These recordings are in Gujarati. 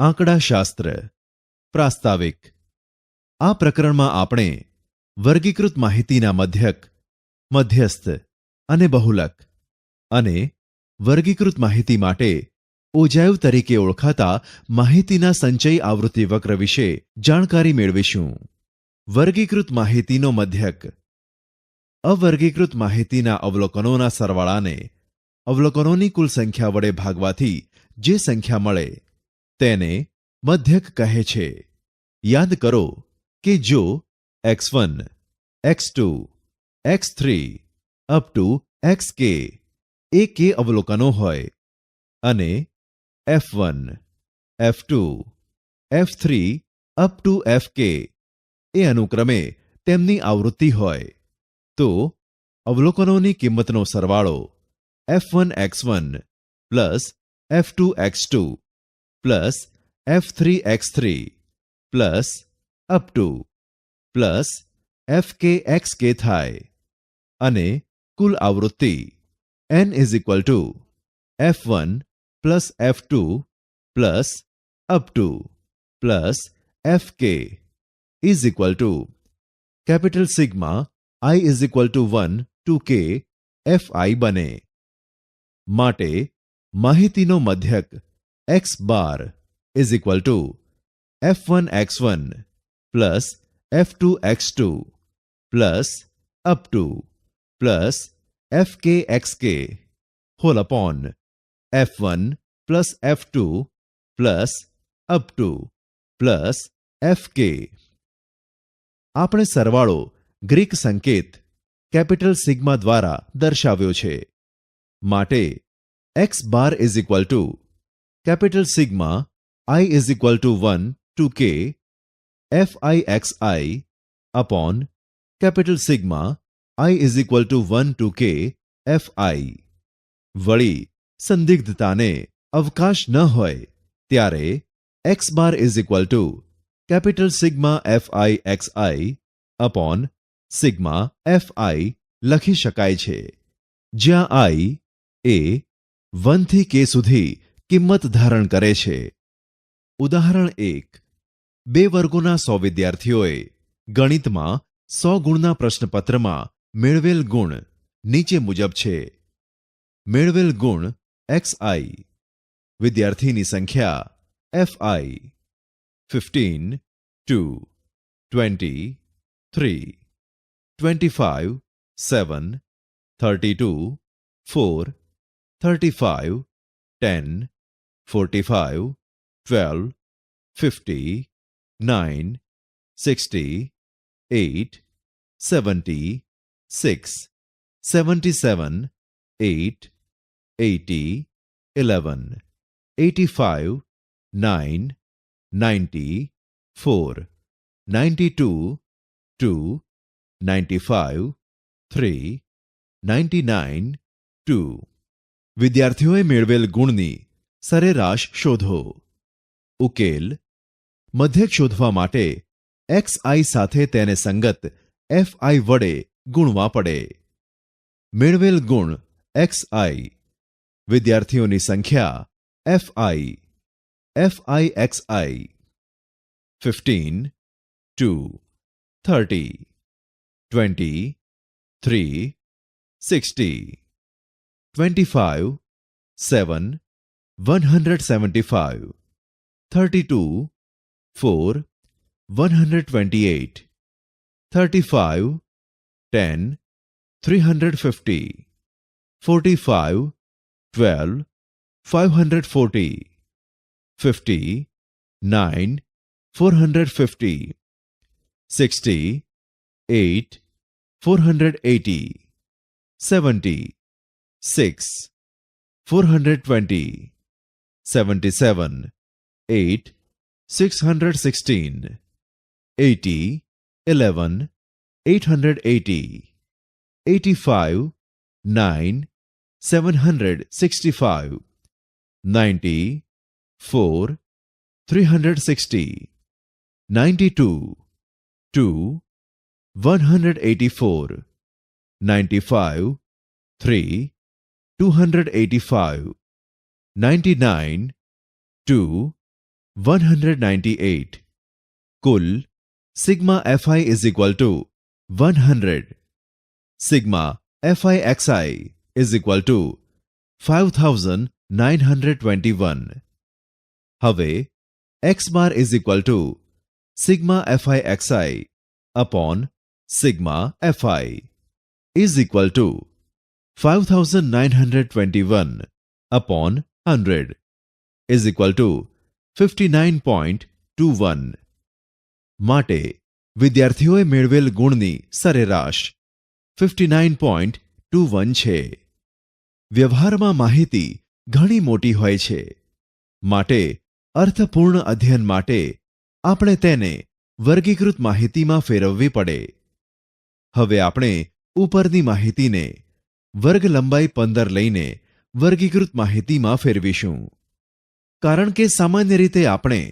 આંકડાશાસ્ત્ર પ્રાસ્તાવિક. આ પ્રકરણમાં આપણે વર્ગીકૃત માહિતીના મધ્યક, મધ્યસ્થ અને બહુલક અને વર્ગીકૃત માહિતી માટે ઓજાયવ તરીકે ઓળખાતા માહિતીના સંચય આવૃત્તિ વક્ર વિશે જાણકારી મેળવીશું. વર્ગીકૃત માહિતીનો મધ્યક. અવર્ગીકૃત માહિતીના અવલોકનોના સરવાળાને અવલોકનોની કુલ સંખ્યા વડે ભાગવાથી જે સંખ્યા મળે તેને મધ્યક કહે છે. યાદ કરો કે જો x1, x2, x3 up to xk A k અવલોકનો હોય અને f1, f2, f3 up to fk એ અનુક્રમે તેમની આવૃત્તિ હોય તો અવલોકનોની કિંમતનો સરવાળો f1x1 plus f2x2 plus f3x3 plus up to plus fkxk થાય અને કુલ આવૃત્તિ n f1 plus f2 plus up to plus fk is equal to capital sigma i 1 to k fi બને. માટે માહિતીનો મધ્યક x bar is equal to f1x1 plus f2x2 plus up to plus fkxk whole upon f1 plus f2 plus up to plus fk. આપણે સરવાળો ગ્રીક સંકેત કેપિટલ સિગ્મા દ્વારા દર્શાવ્યો છે. માટે x bar is equal to capital sigma i is equal to 1 to k fixi upon capital sigma i is equal to 1 to k fi. વળી સંદિગ્ધતાને અવકાશ ન હોય ત્યારે x bar is equal to capital sigma fixi upon sigma fi લખી શકાય છે, જ્યાં i એ 1 થી k સુધી કિંમત ધારણ કરે છે. ઉદાહરણ 1. 2 વર્ગોના 100 વિદ્યાર્થીઓએ ગણિતમાં 100 ગુણના પ્રશ્નપત્રમાં મેળવેલ ગુણ નીચે મુજબ છે. મેળવેલ ગુણ xi, વિદ્યાર્થીની સંખ્યા fi 15, 2, 20, 3, 25, 7, 32, 4, 35, 10, 45, 12, 50, 9, 60, 8, 70, 6, 77, 8, 80, 11, 85, 9, 90, 4, 92, 2, 95, 3, 99, 2. વિદ્યાર્થીઓએ મેળવેલ ગુણની સરેરાશ શોધો. ઉકેલ. મધ્યક શોધવા માટે xi સાથે તેને સંગત fi વડે ગુણવા પડે. મેળવેલ ગુણ xi, વિદ્યાર્થીઓની સંખ્યા fi, fixi 15, 2, 30, 20, 3, 60, 25, 7, 175, 32, 4, 128, 35, 10, 350, 45, 12, 540, 50, 9, 450, 60, 8, 480, 70, 6, 420, 77, 8, 616, 80, 11, 880, 85, 9, 765, 90, 4, 360, 92, 2, 184, 95, 3, 285, 99, 2, 198. कुल sigma fi is equal to 100. Sigma fi xi is equal to 5921. હવે x bar is equal to sigma fi xi upon sigma fi is equal to 5921 upon 100 is equal to 59.21. માટે વિદ્યાર્થીઓએ મેળવેલ ગુણની સરેરાશ 59.21 છે. વ્યવહારમાં માહિતી ઘણી મોટી હોય છે, માટે અર્થપૂર્ણ અધ્યયન માટે આપણે તેને વર્ગીકૃત માહિતીમાં ફેરવવી પડે. હવે આપણે ઉપરની માહિતીને વર્ગ લંબાઈ 15 લઈને વર્ગીકૃત માહિતીમાં ફેરવીશું. કારણ કે સામાન્ય રીતે આપણે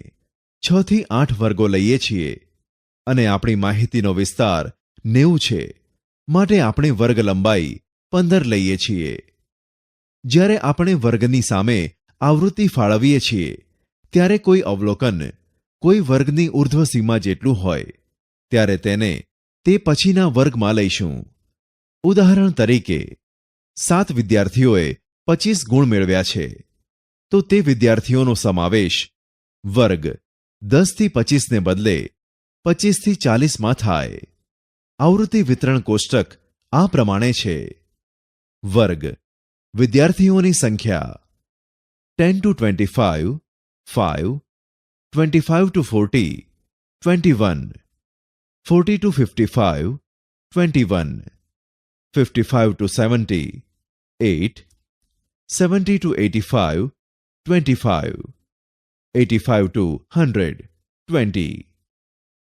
6 થી 8 વર્ગો લઈએ છીએ અને આપણી માહિતીનો વિસ્તાર 90 છે, માટે આપણે વર્ગ લંબાઈ 15 લઈએ છીએ. જ્યારે આપણે વર્ગની સામે આવૃત્તિ ફાળવીએ છીએ ત્યારે કોઈ અવલોકન કોઈ વર્ગની ઉર્ધ્વ સીમા જેટલું હોય ત્યારે તેને તે પછીના વર્ગમાં લઈશું. ઉદાહરણ તરીકે 7 વિદ્યાર્થીઓએ 25 ગુણ મેળવ્યા છે, તો તે વિદ્યાર્થીઓનો સમાવેશ વર્ગ 10 થી 25 ને બદલે 25 થી 40 માં થાય. આવૃત્તિ વિતરણ કોષ્ટક આ પ્રમાણે છે. વર્ગ વિદ્યાર્થીઓની સંખ્યા 10 to 25 5, 25 to 40 21, 40 to 55 21, 55 to 70 8, 70 to 85 25, 85 to 100 20.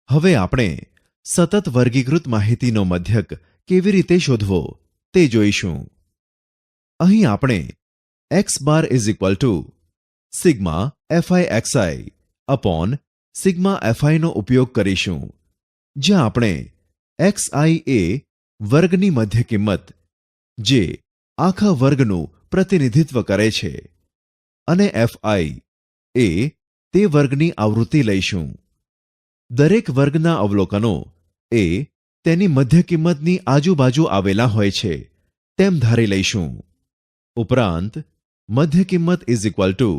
હવે આપણે સતત વર્ગીકૃત માહિતીનો મધ્યક કેવી રીતે શોધવો તે જોઈશું. અહીં આપણે x bar is equal to sigma fi xi upon sigma fi નો ઉપયોગ કરીશું, જ્યાં આપણે xi એ વર્ગની મધ્ય કિંમત જે આખા વર્ગનું પ્રતિનિધિત્વ કરે છે અને fi એ તે વર્ગની આવૃત્તિ લઈશું. દરેક વર્ગના અવલોકનો એ તેની મધ્ય કિંમતની આજુબાજુ આવેલા હોય છે તેમ ધારી લઈશું. ઉપરાંત મધ્ય કિંમત ઇઝ ઇક્વલ ટુ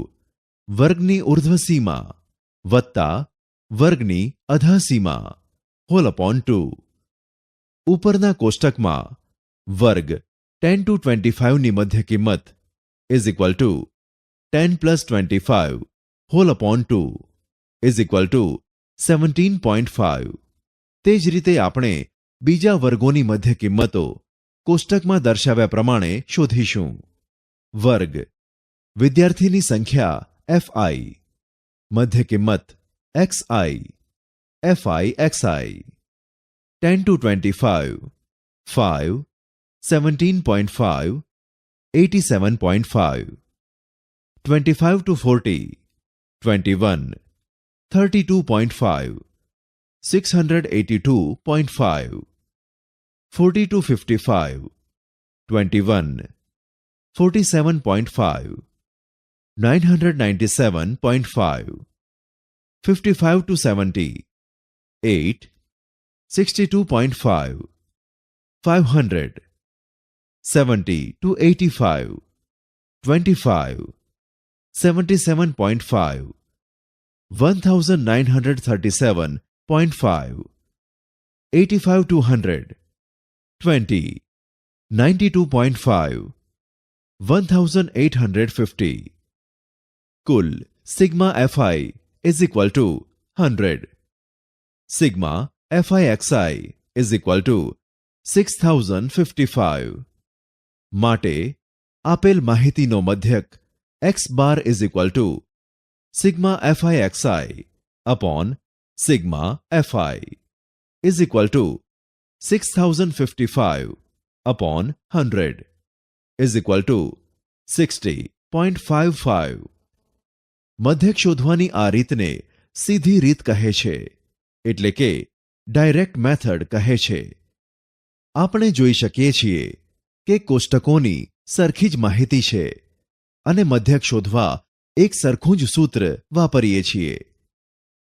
વર્ગની ઉર્ધ્વ સીમા વત્તા વર્ગની અધઃ સીમા હોલ અપોન 2. ઉપરના કોષ્ટકમાં વર્ગ 10 to 25 ની મધ્ય કિંમત is equal to 10 plus 25 whole upon 2 is equal to 17.5. તે જ રીતે આપણે બીજા વર્ગોની મધ્ય કિંમતો કોષ્ટકમાં દર્શાવ્યા પ્રમાણે શોધીશું. વર્ગ વિદ્યાર્થીની સંખ્યા fi, મધ્ય કિંમત xi, fi xi, 10 to 25 5, 17.5 87.5, 25 to 40 21 32.5 682.5, 40 to 55 21 47.5 997.5, 55 to 70 8 62.5 500 70 to 85 25 77.5 1937.5 85 to 100 20 92.5 1850. कुल sigma fi is equal to 100. Sigma fi xi is equal to 6055. માટે આપેલ માહિતીનો મધ્યક x bar is equal to sigma fi xi upon sigma fi is equal to 6055 upon 100 is equal to 60.55. મધ્યક શોધવાની આ રીતને સીધી રીત કહે છે, એટલે કે ડાયરેક્ટ મેથડ કહે છે. આપણે જોઈ શકીએ છીએ કે કોષ્ટકોની સરખી જ માહિતી છે અને મધ્યક શોધવા એક સરખું જ સૂત્ર વાપરીએ છીએ,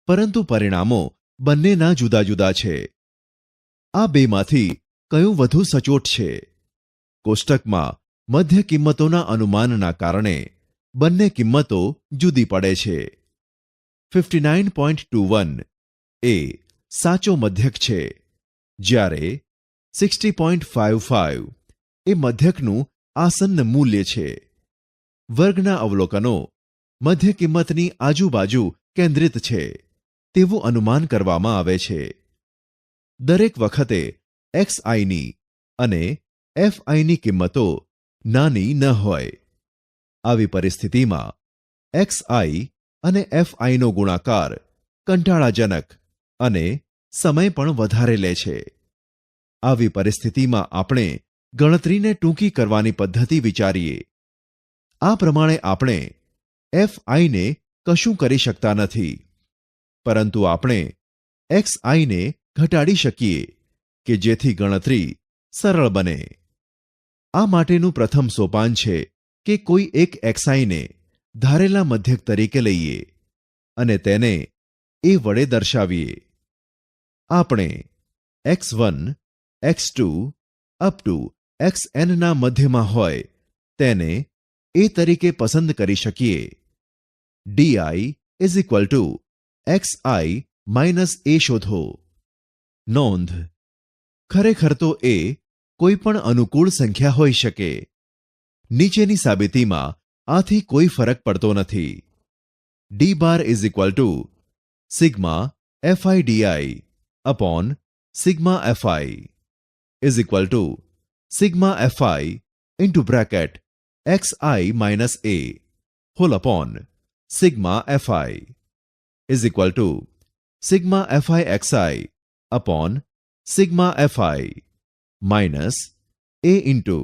પરંતુ પરિણામો બંનેના જુદા જુદા છે. આ બેમાંથી કયું વધુ સચોટ છે? કોષ્ટકમાં મધ્ય કિંમતોના અનુમાનના કારણે બંને કિંમતો જુદી પડે છે. 59.21 એ સાચો મધ્યક છે, જ્યારે 60.55 એ મધ્યકનું આસન્ન મૂલ્ય છે. વર્ગના અવલોકનો મધ્ય કિંમતની આજુબાજુ કેન્દ્રિત છે તેવું અનુમાન કરવામાં આવે છે. દરેક વખતે xiની અને fiની કિંમતો નાની ન હોય. આવી પરિસ્થિતિમાં xi અને fiનો ગુણાકાર કંટાળાજનક અને સમય પણ વધારે લે છે. આવી પરિસ્થિતિમાં આપણે ગણતરીને ટૂંકી કરવાની પદ્ધતિ વિચારીએ. આ પ્રમાણે આપણે fiને કશું કરી શકતા નથી, પરંતુ આપણે xiને ઘટાડી શકીએ કે જેથી ગણતરી સરળ બને. આ માટેનું પ્રથમ સોપાન છે કે કોઈ એક xiને ધારેલા મધ્યક તરીકે લઈએ અને તેને a વડે દર્શાવીએ. આપણે x1, x2 up to xn ના મધ્યમાં હોય તેને a તરીકે પસંદ કરી શકીએ. di xi - a શોધો. નોંધ: ખરેખર તો એ કોઈ પણ અનુકૂળ સંખ્યા હોઈ શકે. નીચેની સાબિતીમાં આથી કોઈ ફરક પડતો નથી. d bar sigma fidi upon sigma fi sigma fi into bracket xi minus a whole upon sigma fi sigma fi xi upon sigma fi minus a into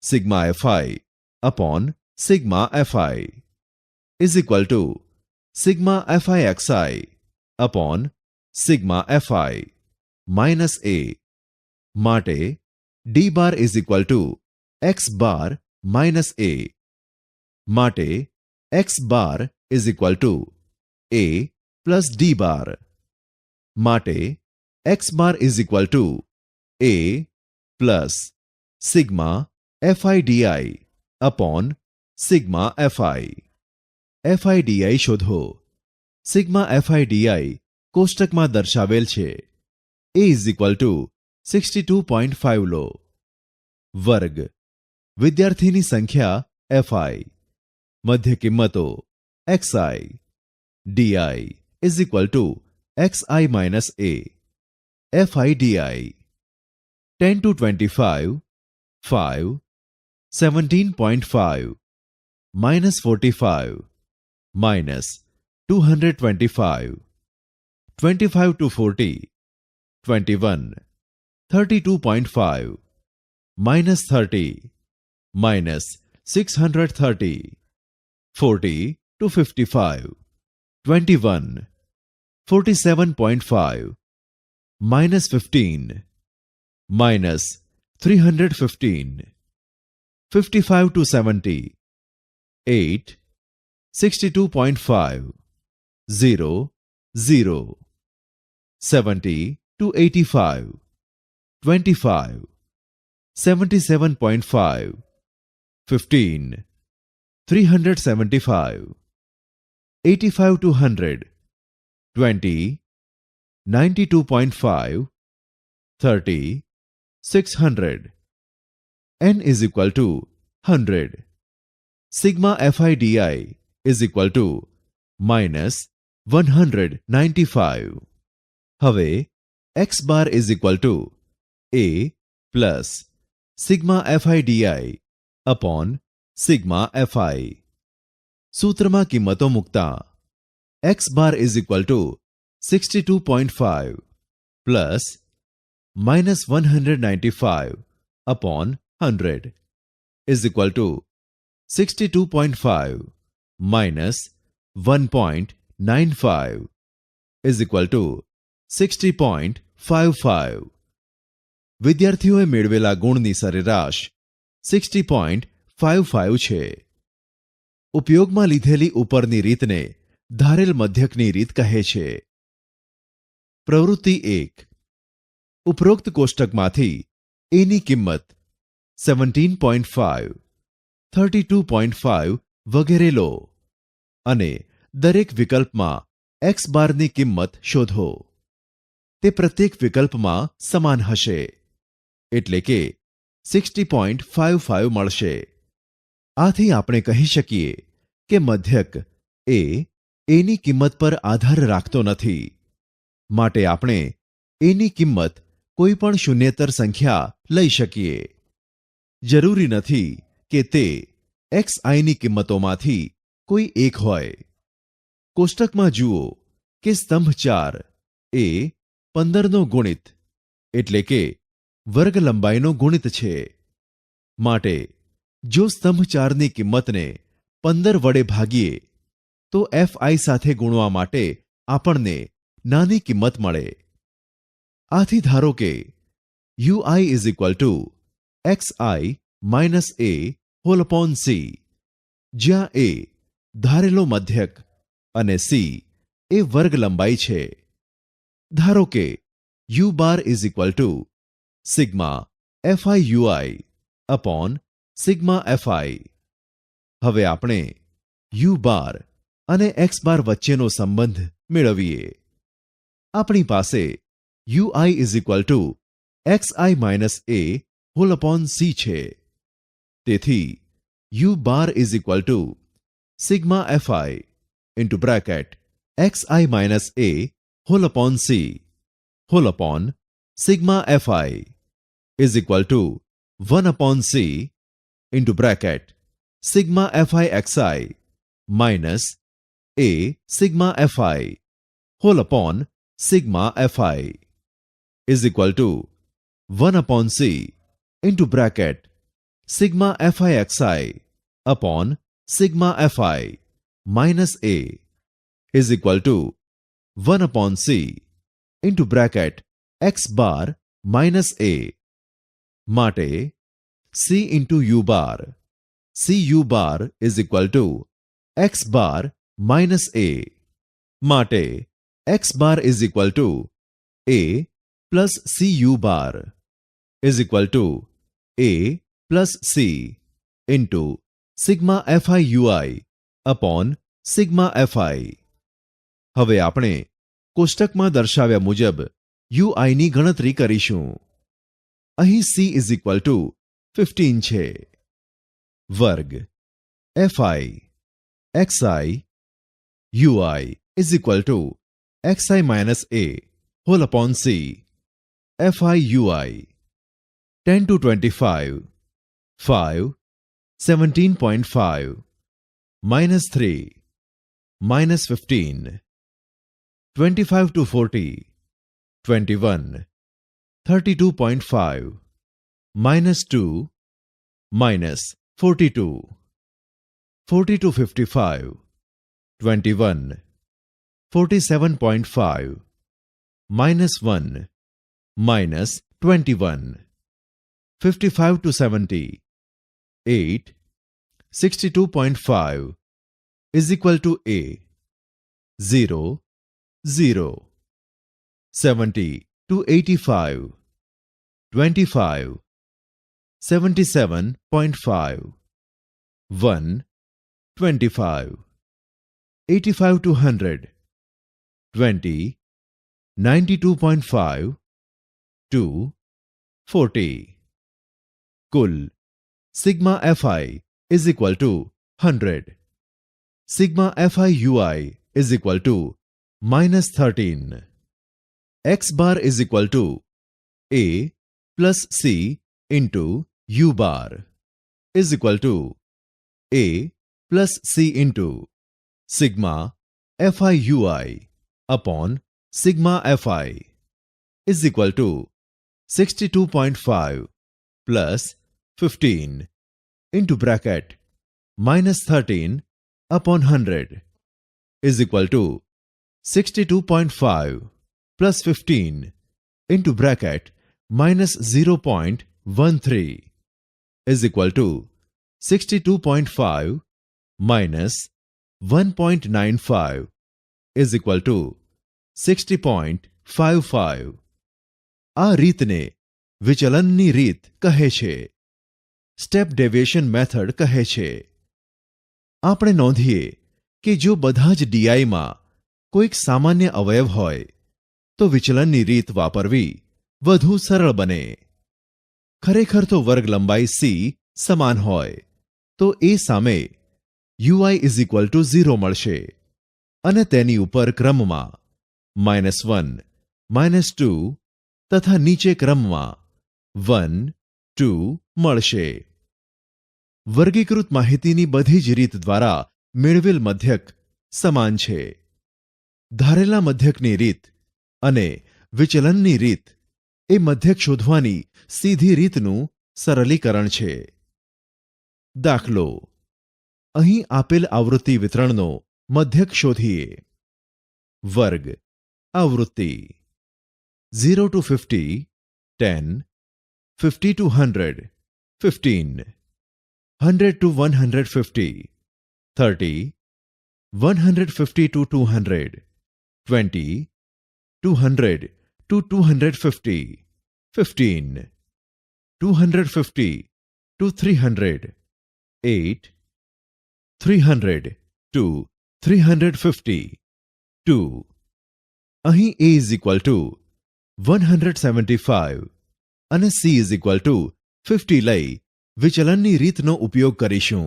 sigma fi upon sigma fi sigma fi xi upon sigma fi minus a. માટે d bar x bar minus a. માટે x bar a plus d bar. માટે x bar a plus sigma fidi upon sigma fi. fidi શોધો. સિગ્મા fidi કોષ્ટકમાં દર્શાવેલ છે. a 62.5 લો. વર્ગ વિદ્યાર્થીની સંખ્યા fi. મધ્ય કિંમતો xi. di xi minus a. fidi 10 to 25 5 17.5 minus 45 minus 225 25 to 40 21 32.5 minus 30 minus 630 40 to 55 21 47.5 minus 15 minus 315 55 to 70 8 62.5 0 0 70 to 85 25 77.5 15 375 85 to 100 20 92.5 30 600 n is equal to 100. Sigma fidi is equal to minus 195. હવે x bar is equal to a plus sigma fidi upon sigma fi. સૂત્રમાં કિંમતો મૂકતા x bar is equal to 62.5 plus minus 195 upon 100 is equal to 62.5 minus 1.95 is equal to 60.55. વિદ્યાર્થીઓએ મેળવેલા ગુણની સરેરાશ 60.55 છે. ઉપયોગમાં લીધેલી ઉપરની રીતને ધારેલ મધ્યકની રીત કહે છે. પ્રવૃત્તિ 1. ઉપરોક્ત કોષ્ટકમાંથી એની કિંમત 17.5, 32.5 વગેરે લો અને દરેક વિકલ્પમાં એક્સ બારની કિંમત શોધો. તે પ્રત્યેક વિકલ્પમાં સમાન હશે, એટલે કે 60.55 મળશે. આથી આપણે કહી શકીએ કે મધ્યક એ એની કિંમત પર આધાર રાખતો નથી, માટે આપણે એની કિંમત કોઈ પણ શૂન્યેતર સંખ્યા લઈ શકીએ. જરૂરી નથી કે તે xi ની કિંમતોમાંથી કોઈ એક હોય. કોષ્ટકમાં જુઓ કે સ્તંભ 4 એ 15નો ગુણિત એટલે કે વર્ગ લંબાઈનો ગુણિત છે. માટે જો સ્તંભ 4ની કિંમતને 15 વડે ભાગીએ તો fi સાથે ગુણવા માટે આપણને નાની કિંમત મળે. આથી ધારો કે ui is equal to xi minus a whole upon c, જ્યાં a ધારેલો મધ્યક અને c એ વર્ગ લંબાઈ છે. ધારો કે u bar is equal to sigma fi ui upon sigma fi. હવે આપણે u બાર અને x બાર વચ્ચેનો સંબંધ મેળવીએ. આપણી પાસે ui is equal to xi minus a whole upon c છે. તેથી u bar is equal to sigma fi into bracket xi minus a whole upon c whole upon sigma fi is equal to 1 upon c into bracket sigma fi xi minus a sigma fi whole upon sigma fi is equal to 1 upon c into bracket sigma fi xi upon sigma fi minus a is equal to 1 upon c into bracket x bar minus a. માટે c into u bar, cu bar is equal two x bar minus a. માટે x bar is equal two a plus cu bar is equal two a plus c into sigma fi ui upon sigma fi. હવે આપણે કોષ્ટકમાં દર્શાવ્યા મુજબ ui ની ગણતરી કરીશું. અહીં c ઇઝ ઇક્વલ ટુ 15 છે. વર્ગ fi xi ui is equal to xi minus a whole upon c fi ui 10 to 25 5 17.5 minus 3 minus 15 25 to 40 21 32.5 minus 2 minus 42 40 to 55 21 47.5 minus 1 minus 21 55 to 70 8 62.5 is equal to a 0 0 70 to 85 25 77.5 1 25 85 to 100 20 92.5 2 40. कुल sigma fi is equal to 100. Sigma fi ui is equal to minus 13. X bar is equal to a plus c into u bar is equal to a plus c into sigma fi ui upon sigma fi is equal to 62.5 plus 15 into bracket minus 13 upon 100 is equal to 62.5 plus 15 into bracket minus 0.13 is equal to 62.5 minus 1.95 is equal to 60.55. આ રીતને વિચલનની રીત કહે છે. સ્ટેપ ડેવિએશન મેથડ કહે છે. આપણે નોંધીએ કે જો બધા જ ડીઆઈમાં કોઈક સામાન્ય અવયવ હોય તો વિચલનની રીત વાપરવી વધુ સરળ બને. ખરેખર તો વર્ગ લંબાઈ સી સમાન હોય તો એ સામે યુઆઈ ઇઝ ઇક્વલ ટુ 0 મળશે અને તેની ઉપર ક્રમમાં -1, -2 તથા નીચે ક્રમમાં 1, 2 મળશે. વર્ગીકૃત માહિતીની બધી જ રીત દ્વારા મેળવેલ મધ્યક સમાન છે. ધારેલા મધ્યકની રીત અને વિચલનની રીત એ મધ્યક શોધવાની સીધી રીતનું સરલીકરણ છે. દાખલો: અહીં આપેલ આવૃત્તિ વિતરણનો મધ્યક શોધીએ. વર્ગ આવૃત્તિ 0 to 50 10, 50 to 100 15, 100 to 150 30, 150 to 200 20, 200 to 250 15, 250 to 300 8, 300 to 350 2. અહીં a is equal to 175 અને c is equal to 50 લઈ વિચલનની રીતનો ઉપયોગ કરીશું.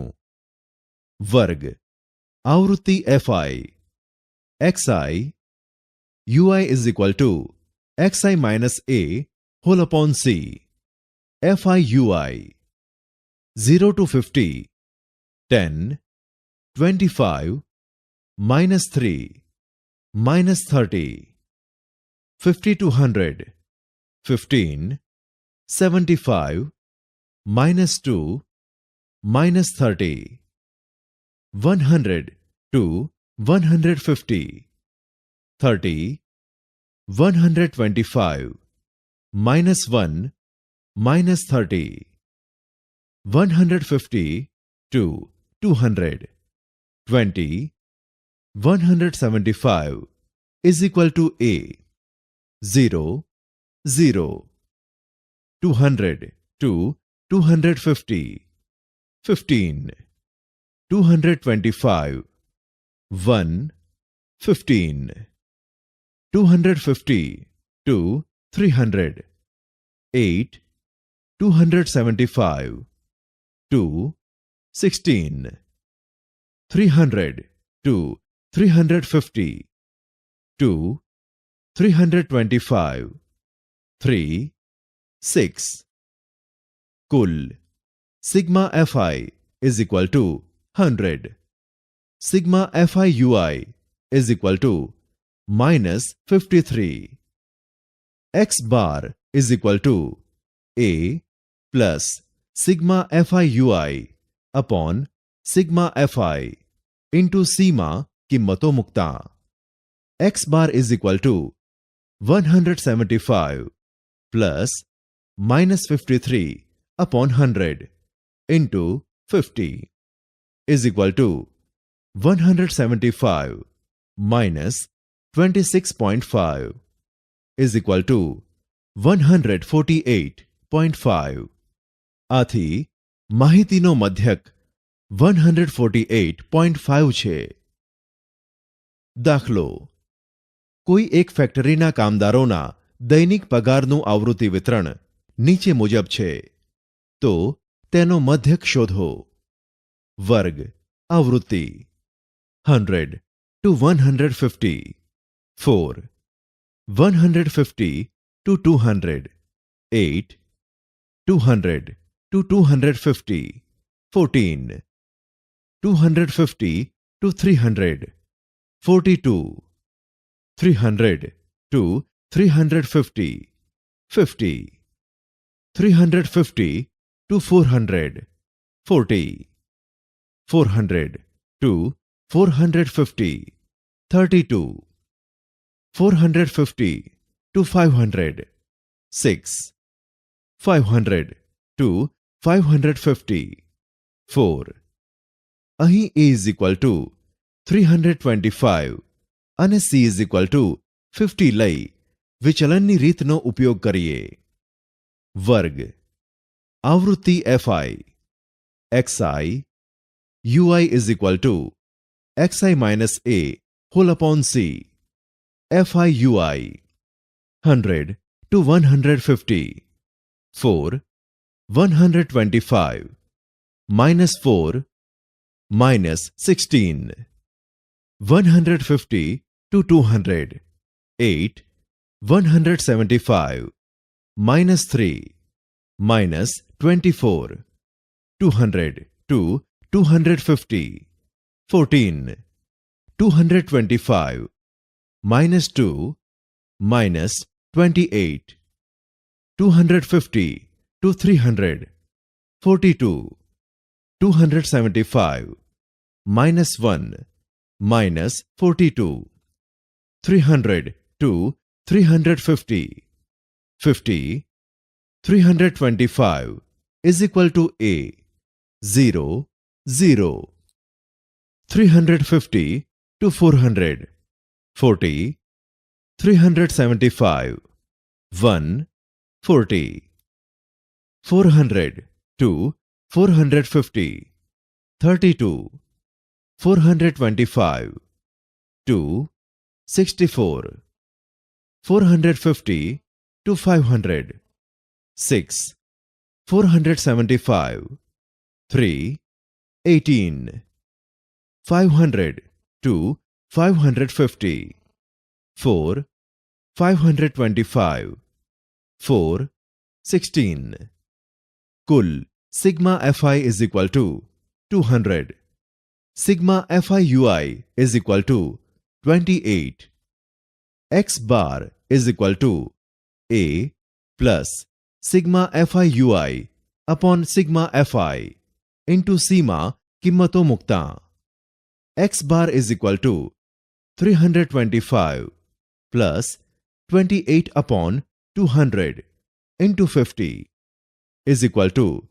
વર્ગ આવૃત્તિ fi xi ui is equal to xi minus a whole upon c fi ui 0 to 50 10 25 -3 -30 50 to 100 15 75 -2 -30 100 to 150 30 125 -1 -30 150 to 200 20 175 is equal to a 0 0 200 to 250 15 225 1 15 250 to 300 8 275 2 16 300 to 350 2 325 3 6. कुल sigma fi is equal to 100. Sigma fi ui is equal to -53. X bar is equal to a plus sigma fi ui upon sigma fi into c માં કિંમતો મૂકતા. X bar is equal to 175 plus -53 upon 100 into 50 is equal to 175 minus 26.5 is equal to 148.5. આથી માહિતીનો મધ્યક 148.5 છે. દાખલો: કોઈ એક ફેક્ટરીના કામદારોના દૈનિક પગારનું આવૃત્તિ વિતરણ નીચે મુજબ છે તો તેનો મધ્યક શોધો. વર્ગ આવૃત્તિ 100 to 150 4 150 to 200 8 200 to 250 14 250 to 300 42 300 to 350 50 350 to 400 40 400 to 450 32 450 to 500 6 500 to 550 4 અહીં A is equal to 325 અને C is equal to 50 લઈ વિચલનની રીતનો ઉપયોગ કરીએ. વર્ગ આવૃત્તિ FI XI UI is equal to XI minus A whole upon C. FI UI 100 to 150 4 125 minus 4 minus 16 150 to 200 8 175 minus 3 minus 24 200 to 250 14 225 minus 2 minus 28 250 to 300 42 275 minus 1 minus 42 300 to 350 50 325 is equal to A 0 0 350 to 400 40 375 1 40 400 to 450 32 425 2 64 450 to 500 6 475 3 18 500 to 550 4 525 4 16 कुल sigma fi is equal to 200. Sigma fi ui is equal to 28. X bar is equal to A plus sigma fi ui upon sigma fi into C માં કિંમતો મુકતા. X bar is equal to 325 plus 28 upon 200 into 50 is equal to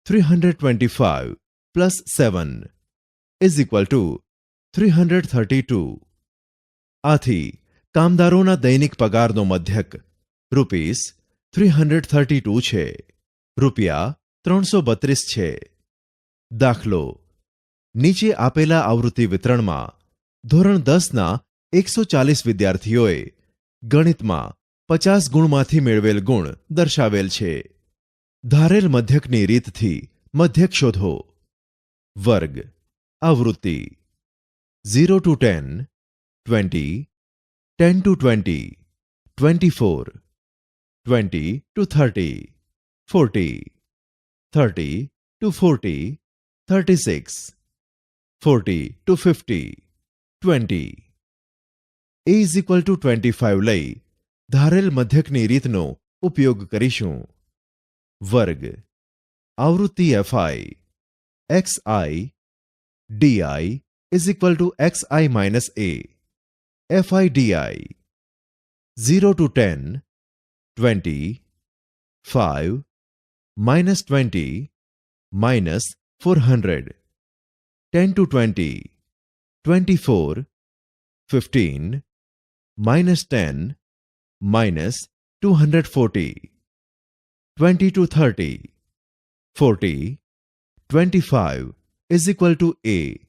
325 plus 7 is equal to 332. આથી કામદારોના દૈનિક પગારનો મધ્યક ₹332 છે. ₹332 છે. દાખલો નીચે આપેલા આવૃત્તિ વિતરણમાં ધોરણ 10ના 140 વિદ્યાર્થીઓએ ગણિતમાં 50 ગુણમાંથી મેળવેલ ગુણ દર્શાવેલ છે. ધારેલ મધ્યકની રીતથી મધ્યક શોધો. વર્ગ આવૃત્તિ 0 to 10 20 10 to 20 24 20 to 30 40 30 to 40 36 40 to 50 20 A is equal to 25 લઈ ધારેલ મધ્યકની રીતનો ઉપયોગ કરીશું. વર્ગ આવૃત્તિ FI XI DI is equal to XI minus A FI DI 0 to 10 20 5 minus 20 minus 400 10 to 20 24 15 minus 10 minus 240 20 to 30 40 25 is equal to A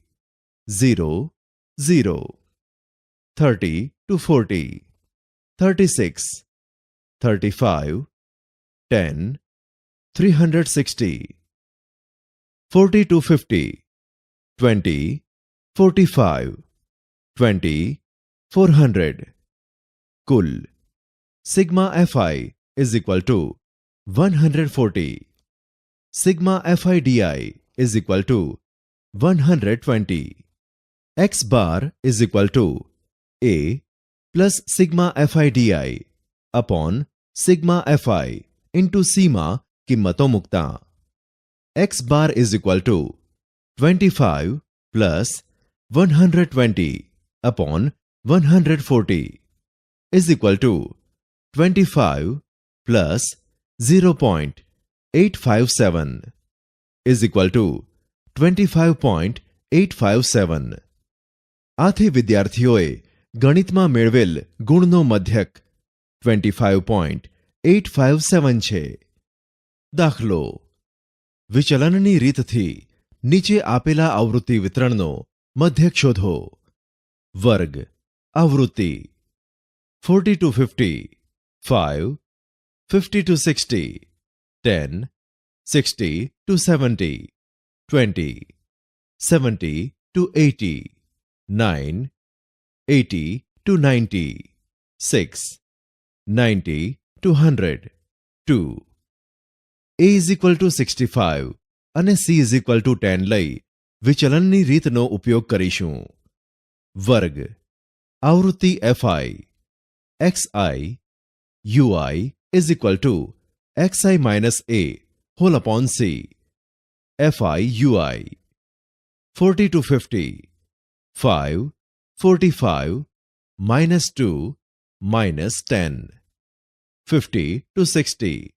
0 0 30 to 40 36 35 10 360 40 to 50 20 45 20 400 कुल sigma fi is equal to 140. Sigma fi di is equal to 120. X bar is equal to A plus sigma fi di upon sigma fi into C માં કિંમતો મુકતા. X bar is equal to 25 plus 120 upon 140 is equal to 25 plus 0.857 is equal to 25.857 857 આથી વિદ્યાર્થીઓએ ગણિતમાં મેળવેલ ગુણનો મધ્યક 25.857 છે. દાખલો: વિચલનની રીતથી નીચે આપેલા આવૃત્તિ વિતરણનો મધ્યક શોધો. વર્ગ આવૃત્તિ 40 to 50, 5, 50 to 60, 10, 60 to 70, 20, 70 to 80, 9, 80 to 90, 6, 90 to 100, 2. A is equal to 65 અને C is equal to 10 લઈ વિચલનની રીતનો ઉપયોગ કરીશું. વર્ગ આવૃત્તિ FI XI UI is equal to XI minus A whole upon C. FI UI 40 to 50, 5, 45, minus 2, minus 10, 50 to 60,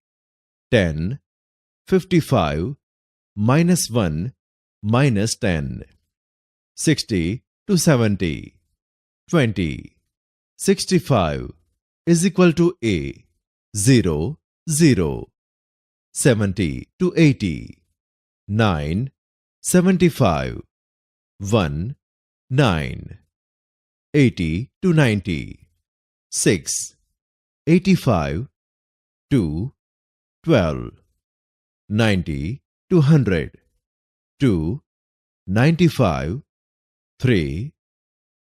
10, 55, minus 1, minus 10, 60 to 70, 20, 65 is equal to A, 0, 0, 70 to 80, 9, 75, 1, 9, 80 to 90, 6, 85, 2, 12, 90 to 100, 2, 95, 3,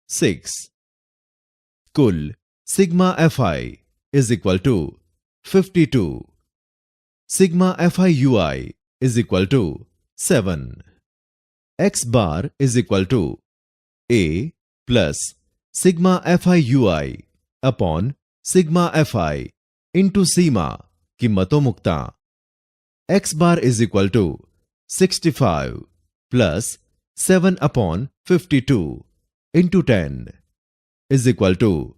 6. कुल sigma FI is equal to 52. Sigma FI UI is equal to 7. X bar is equal to A plus sigma FI UI upon sigma FI into sigma કિંમતો મુકતા. X bar is equal to 65 plus 7 upon 52 into 10 is equal to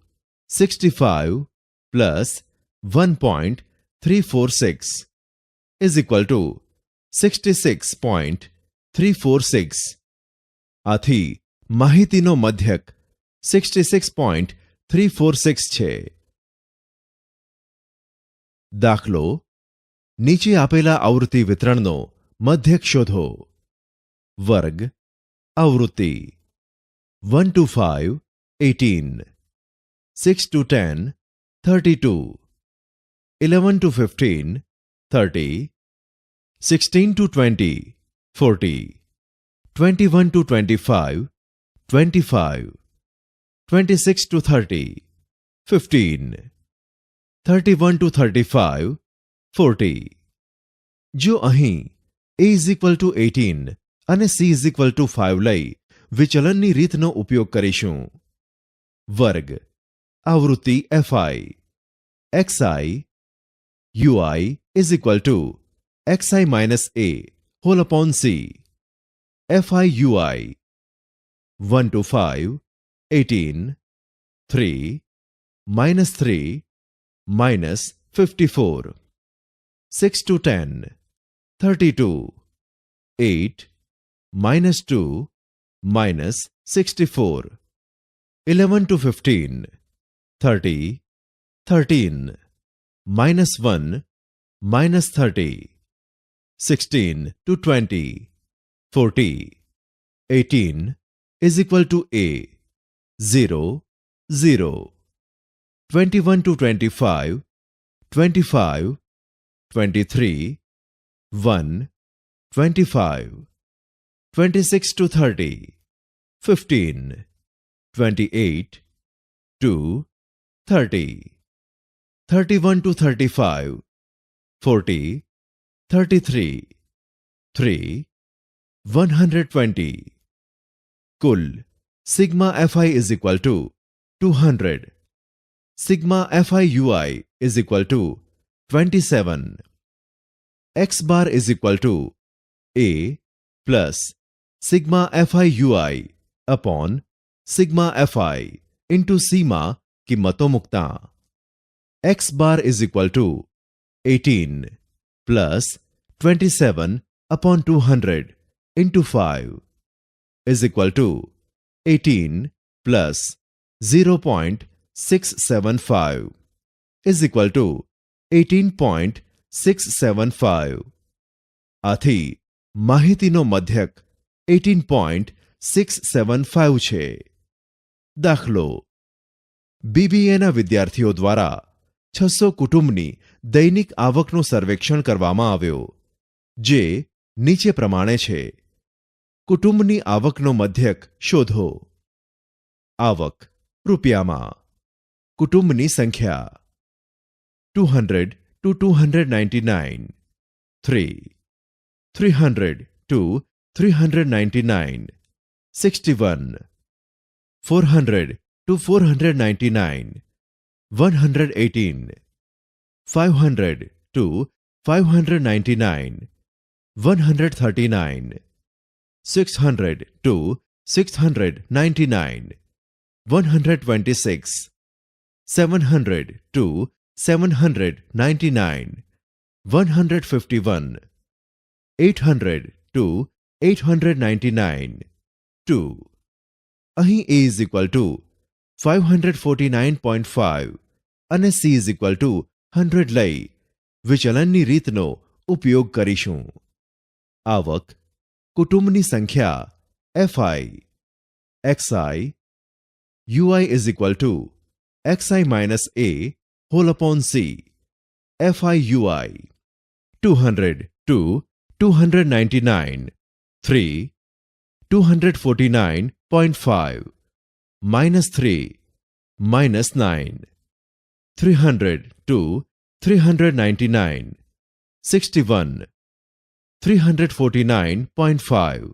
65 plus 1.346 is equal to 66.346. આથી માહિતીનો મધ્યક 66.346 છે. દાખલો: નીચે આપેલા આવૃત્તિ વિતરણનો મધ્યક શોધો. વર્ગ આવૃત્તિ 1 to 5 18, 6 to 10 32, 11 to 15 30, 16 to 20 40, 21 to 25 25, 26 to 30 15, 31 to 35 40. જો અહીં A is equal to 18 અને C is equal to 5 લઈ વિચલનની રીતનો ઉપયોગ કરીશું. વર્ગ આવૃત્તિ FI XI UI is equal to XI minus A whole upon C. FI UI 1 to 5 18, 3, minus 3, minus 54, 6 to 10 32, 8, minus 2, minus 64, 11 to 15 30, 13, minus 1, minus 30, 16 to 20 40, 18 is equal to A, 0, 0, 21 to 25 25, 23, 1, 25, 26 to 30 15, 28, 2, 30, 31 to 35 40, 33, 3, 120. कुल sigma FI is equal to 200. Sigma FI UI is equal to 27. X bar is equal to A plus sigma FI UI upon sigma FI into sigma કિંમતો મુકતા. X bar is equal to 18 plus 27 upon 200 into 5 is equal to 18 plus 0.675 is equal to 18.675. આથી માહિતીનો મધ્યક 18.675 છે. દાખલો: બીબીએના વિદ્યાર્થીઓ દ્વારા 600 કુટુંબની દૈનિક આવકનું સર્વેક્ષણ કરવામાં આવ્યો, જે નીચે પ્રમાણે છે. કુટુંબની આવકનો મધ્યક શોધો. આવક રૂપિયામાં. કુટુંબની સંખ્યા 200 to 299, 3, 300 to 399, 61, 400 to 499, 118, 500 to 599, 139, 600 to 699, 126, 700 to 799, 151, 800 to 899, 2. અહીં A is equal to 549.5 અને C is equal to 100 લઈ વિચલનની રીતનો ઉપયોગ કરીશું. આવક, કુટુંબની સંખ્યા FI, XI, UI is equal to XI minus A whole upon C, FI UI, 200 to 299, 3, 249.5, minus 3, minus 9, 300 to 399, 61, 349.5,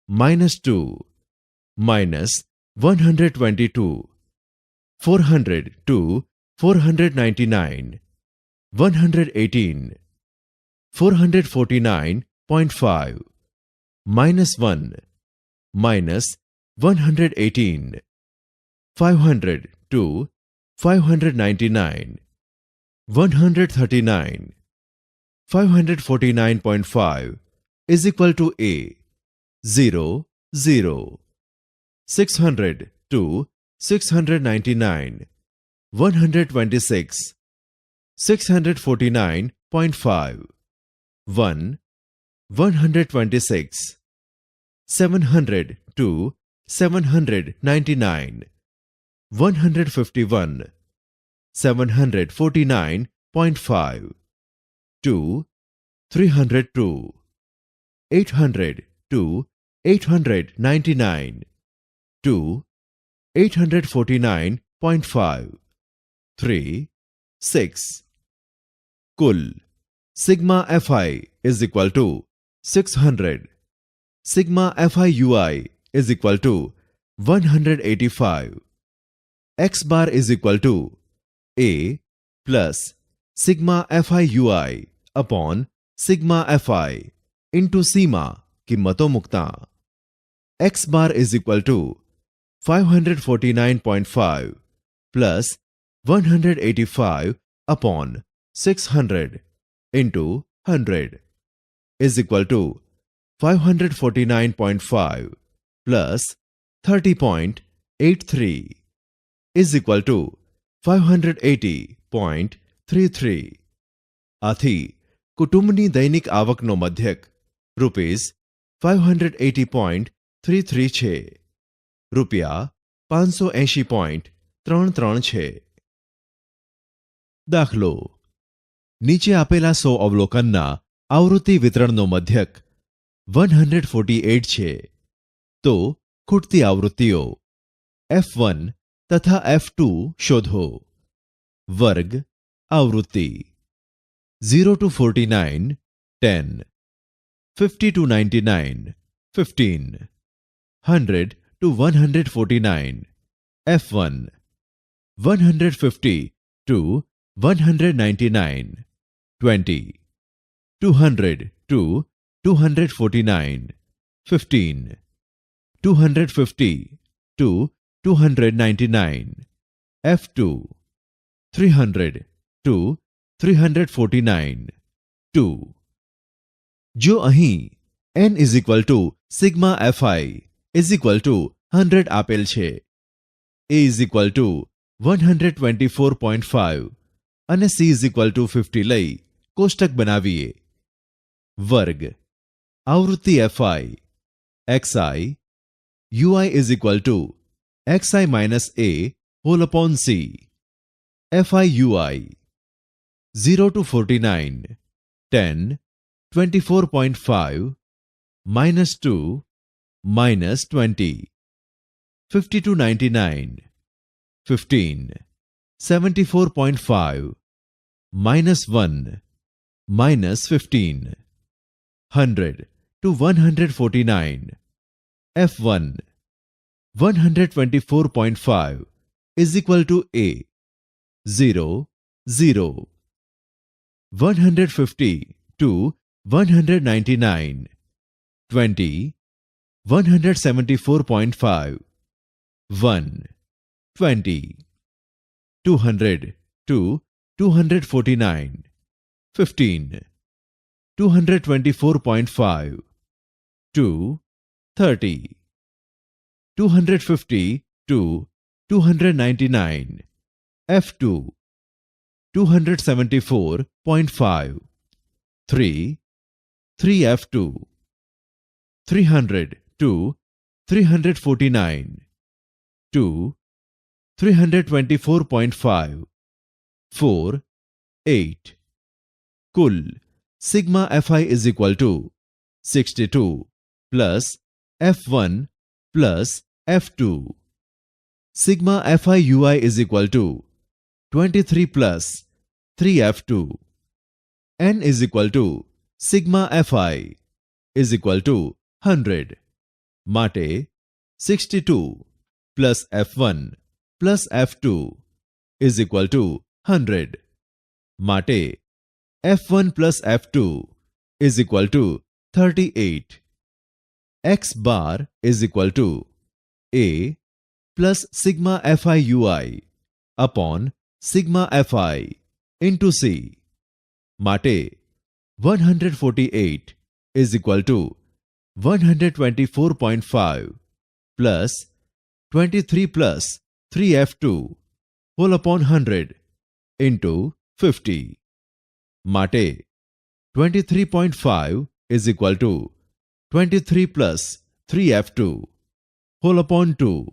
minus 2, minus 122, 400 to 499, 118, 449.5, minus 1, minus 118, 500 to 599, 139, 549.5 is equal to A, 0, 0, 600 to 699, 126, 649.5, 1, 126, 700 to 799, 151, 749.5, 2, 302, 800 to 899, 2, 849.5, 3, 6. कुल sigma FI is equal to 600, sigma FI UI is equal to 185, X bar is equal to A plus sigma FI UI upon sigma FI into सीमा કિંમતો મુકતા. X bar is equal to 549.5 plus 185 upon 600 into 100 is equal to 549.5 plus 30.83 is equal to 580.33. આથી કુટુંબની દૈનિક આવકનો મધ્યક ₹580.33 છે. રૂપિયા 580.33 છે. દાખલો: નીચે આપેલા 100 અવલોકનના આવૃત્તિ વિતરણનો મધ્યક 148 છે. તો ખૂટતી આવૃત્તિઓ F1 તથા F2 શોધો. વર્ગ આવૃત્તિ 0 to 49 10, 50 to 99 15, 100 to 149 F1, 150 to 199 20, 200 to 249 15, 250 to 299 F2, 300 to 349 2. જો અહીં n is equal to sigma FI is equal to 100 આપેલ છે. એ ઇઝ ઇક્વલ ટુ 124.5 અને સી ઇઝ ઇક્વલ ટુ 50 લઈ કોષ્ટક બનાવીએ. વર્ગ આવૃત્તિ fi xi ui is equal to xi minus a whole upon c. fi ui 0 to 49 10 24.5 minus 2 minus 20 50 to 99 15 74.5 minus 1 minus 15 100 to 149 f1 124.5 is equal to a 0 0 150 to 199 20 174.5 1 20 200 to 249 15 224.5 2 30 250 to 299 f2 274.5 3 3f2 300 to 349 2 324.5 4 8 कुल sigma fi is equal to 62 plus f1 plus f2. Sigma fi ui is equal to 23 plus 3f2. N is equal to sigma fi is equal to 100. માટે 62 plus f1 plus f2 is equal to 100. માટે f1 plus f2 is equal to 38. X bar is equal to a plus sigma fi ui upon sigma fi into c. માટે 148 is equal to 124.5 plus 23 plus 3f2 whole upon 100 into 50. માટે 23.5 is equal to 23 plus 3f2 whole upon 2.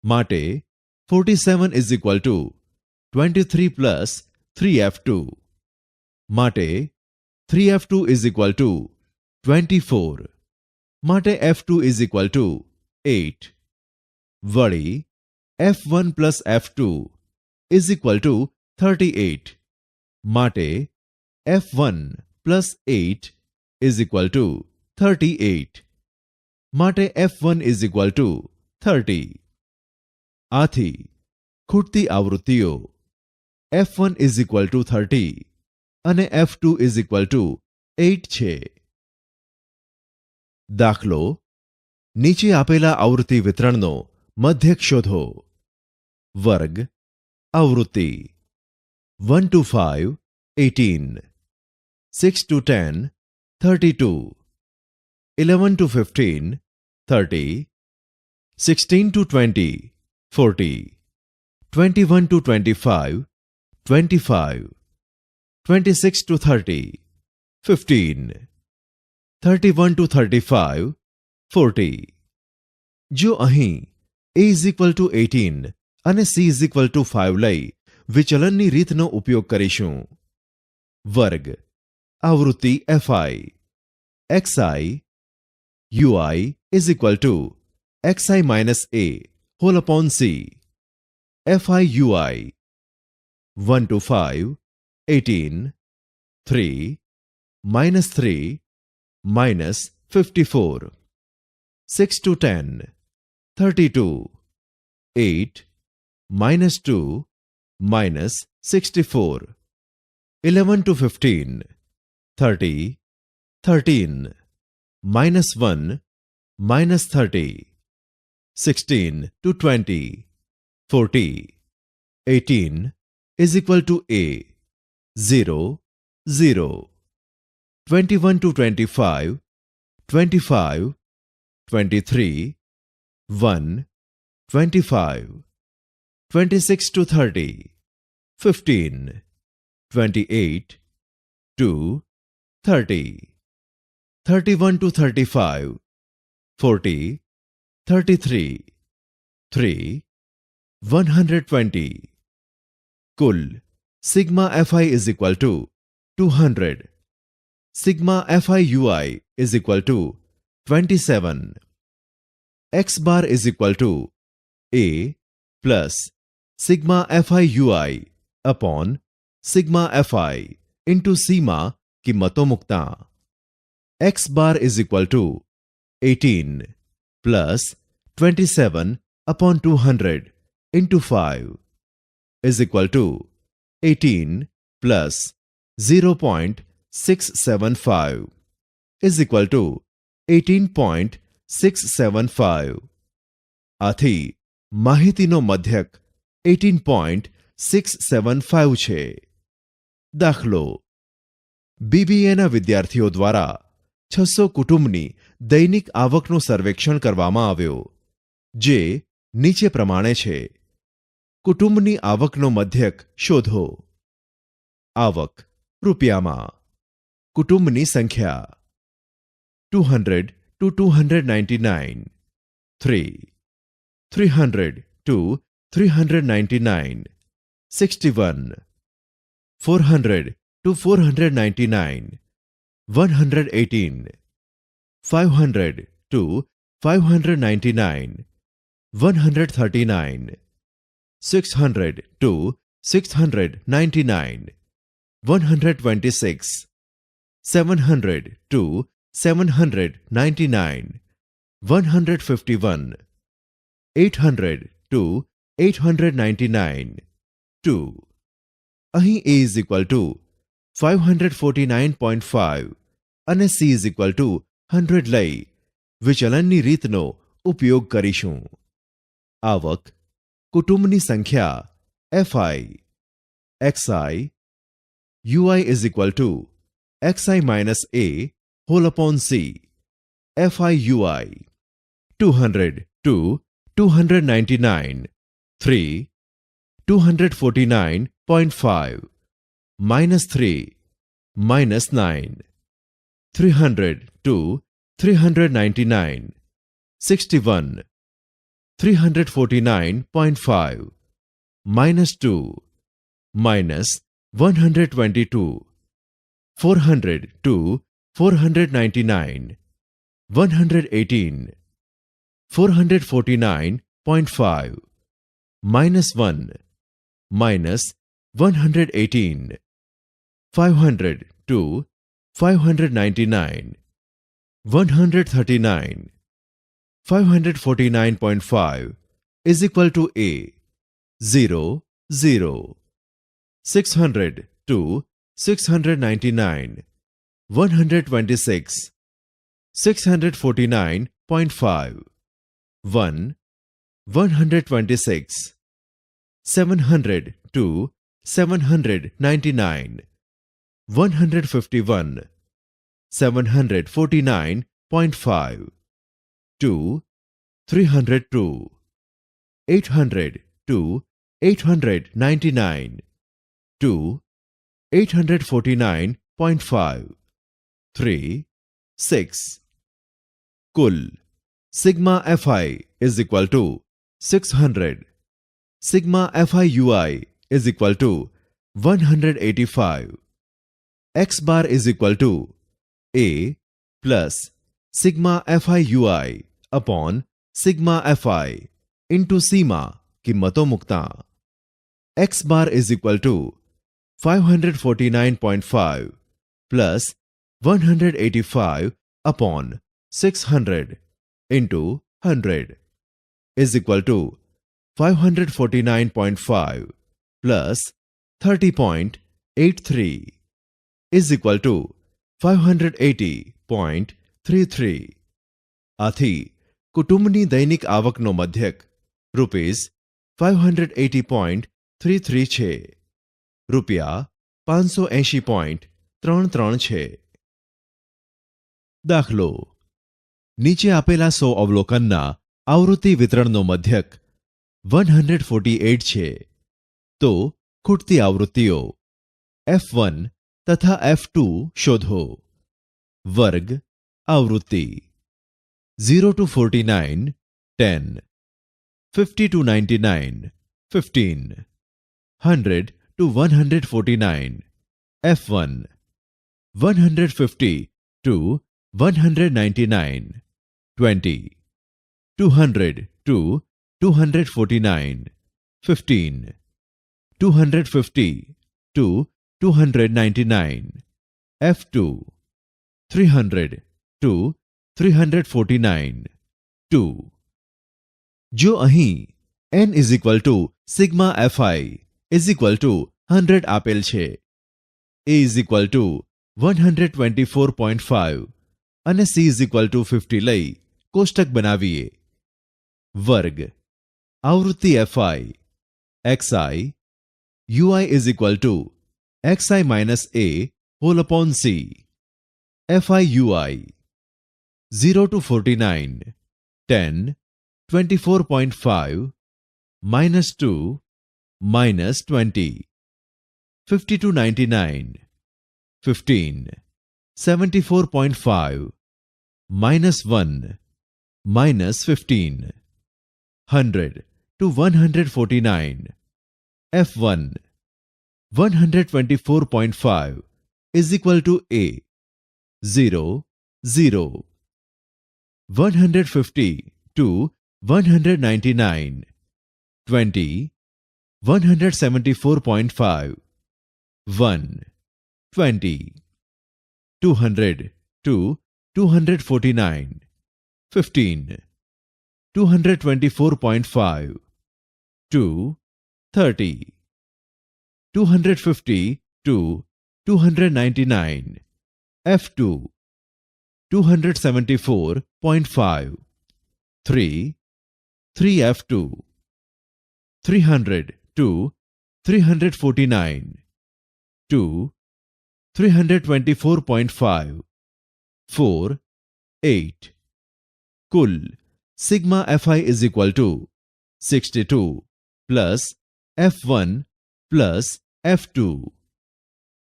માટે 47 is equal to 23 plus 3f2. માટે 3f2 is equal to 24. માટે f2 is equal to 8. વળી f1 plus f2 is equal to 38. માટે f1 plus 8 is equal to 38. માટે f1 is equal to 30. આથી ખૂટતી આવૃત્તિઓ f1 is equal to 30 અને f2 is equal to 8 છે. દાખલો નીચે આપેલા આવૃત્તિ વિતરણનો મધ્યક શોધો. વર્ગ આવૃત્તિ 1 to 5 18 6 to 10 32 11 to 15 30 16 to 20 40 21 to 25 25 26 to 30 15 31 to 35 40. જો અહીં a is equal to 18 અને c is equal to 5 લઈ વિચલનની રીતનો ઉપયોગ કરીશું. વર્ગ આવૃત્તિ fi xi ui is equal to xi minus a whole upon c. fi ui 1 to 5 18 3 minus 3 minus 54 6 to 10 32 8 minus 2 minus 64 11 to 15 30 13 minus 1 minus 30 16 to 20 40 18 is equal to a 0 0 21 to 25 25 23, 1, 25, 26 to 30, 15, 28, 2, 30, 31 to 35, 40, 33, 3, 120. कुल sigma fi is equal to 200. Sigma fi ui is equal to 27. X bar is equal to a plus sigma fi ui upon sigma fi into सीमा कीमतों मुक्ता. X bar is equal to 18 plus 27 upon 200 into 5 is equal to 18 plus 0.675 is equal to 18.675. આથી માહિતીનો મધ્યક 18.675 છે. દાખલો: બીબીએના વિદ્યાર્થીઓ દ્વારા 600 કુટુંબની દૈનિક આવકનું સર્વેક્ષણ કરવામાં આવ્યો, જે નીચે પ્રમાણે છે. કુટુંબની આવકનો મધ્યક શોધો. આવક રૂપિયામાં. કુટુંબની સંખ્યા 200 to 299, 3, 300 to 399, 61, 400 to 499, 118, 500 to 599, 139, 600 to 699, 126, 700 to 799, 151, 800 to 899, 2. અહીં a is equal to 549.5 અને c is equal to 100 લઈ વિચલનની રીતનો ઉપયોગ કરીશું. આવક, કુટુંબની સંખ્યા fi, xi, ui is equal to xi minus a whole upon c, fi ui, 200 to 299, 3, 249.5, minus 3, minus 9, 300 to 399, 61, 349.5, minus 2, minus 122, 400 to 499, 118, 449.5, minus 1, minus 118, 500 to 599, 139, 549.5 is equal to a, 0, 0, 600 to 699, 126, 649.5, 1, 126, 700 to 799, 151, 749.5, 2, 302, 800 to 899, 2, 849.5, 3, 6. कुल sigma fi is equal to 600. Sigma fi ui is equal to 185. X bar is equal to a plus sigma fi ui upon sigma fi into सीमा कीमतों मुक्ता. X bar is equal to 549.5 plus 185 upon 600 into 100 is equal to 549.5 plus 30.83 is equal to 580.33. આથી કુટુંબની દૈનિક આવકનો મધ્યક ₹580.33 છે. રૂપિયા 580.33 છે. દાખલો: નીચે આપેલા 100 અવલોકનના આવૃત્તિ વિતરણનો મધ્યક 148 છે, તો ખૂટતી આવૃત્તિઓ F1 તથા F2 શોધો. વર્ગ આવૃત્તિ 0 to 49 10, 50 to 99 15, 100 to 149 F1, 150 to 199 20, 200 to 249 15, 250 to 299 F2, 300 to 349 2. જો અહીં n સિગ્મા fi 100 આપેલ છે, a 124.5 અને c 50 લઈ કોષ્ટક બનાવીએ. વર્ગ આવૃત્તિ fi xi ui xi minus a whole upon c fi ui 0 to 49 10 24.5 minus 2 minus 20 50 to 99 15 74.5 minus 1 minus 15 100 to 149 F1 124.5 is equal to A 0 0 150 to 199 20 174.5 1 20 200 to 249 15 224.5 2 30 250 to 299 F2 274.5 3 3F2 300 to 349 2 324.5 4 8. कुल sigma fi is equal to 62 plus F1 plus F2.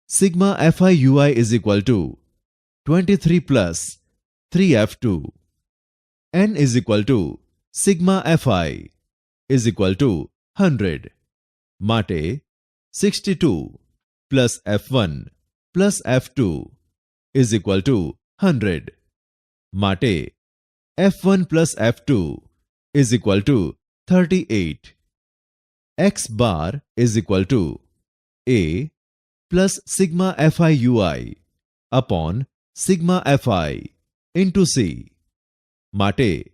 Sigma fi ui is equal to 23 plus 3F2. N is equal to sigma fi is equal to 100. માટે 62 plus F1 plus F2 is equal to 100. માટે F1 plus F2 is equal to 38. X bar is equal to A plus sigma fi ui upon sigma fi into C. માટે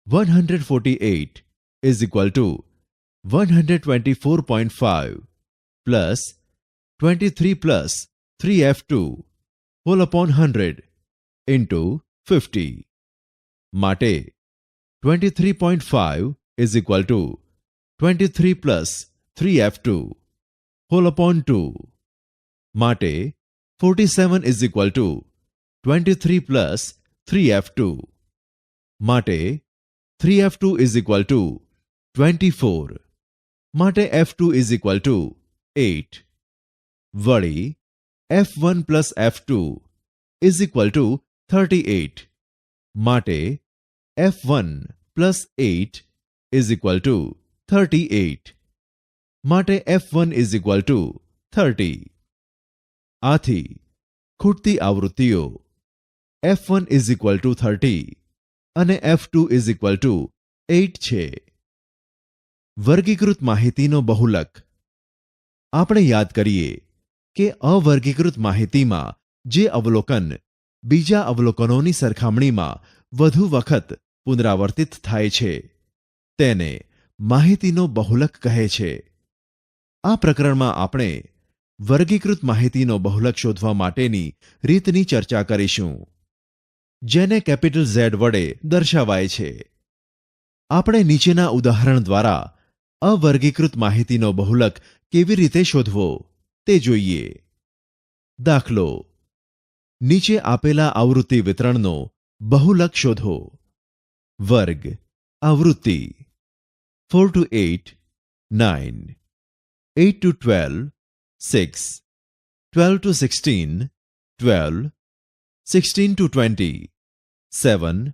148 is equal to 124.5 plus 23 plus 3F2 whole upon 100 into 50. માટે 23.5 is equal to 23 plus 3F2 whole upon 2. માટે 47 is equal to 23 plus 3F2. માટે 3F2 is equal to 24. માટે F2 is equal to 8. વળી F1 plus F2 is equal to 38. માટે F1 plus 8 is equal to 38. માટે F1 is equal to 30. આથી ખૂટતી આવૃત્તિઓ F1 is equal to 30 અને F2 is equal to 8 છે. વર્ગીકૃત માહિતીનો બહુલક. આપણે યાદ કરીએ કે અવર્ગીકૃત માહિતીમાં જે અવલોકન બીજા અવલોકનોની સરખામણીમાં વધુ વખત પુનરાવર્તિત થાય છે તેને માહિતીનો બહુલક કહે છે. આ પ્રકરણમાં આપણે વર્ગીકૃત માહિતીનો બહુલક શોધવા માટેની રીતની ચર્ચા કરીશું, જેને કેપિટલ Z વડે દર્શાવાય છે. આપણે નીચેના ઉદાહરણ દ્વારા અવર્ગીકૃત માહિતીનો બહુલક કેવી રીતે શોધવો તે જોઈએ. દાખલો: નીચે આપેલા આવૃત્તિ વિતરણનો બહુલક શોધો. વર્ગ આવૃત્તિ 4 to 8 9 8 to 12 6 12 to 16 12 16 to 20 7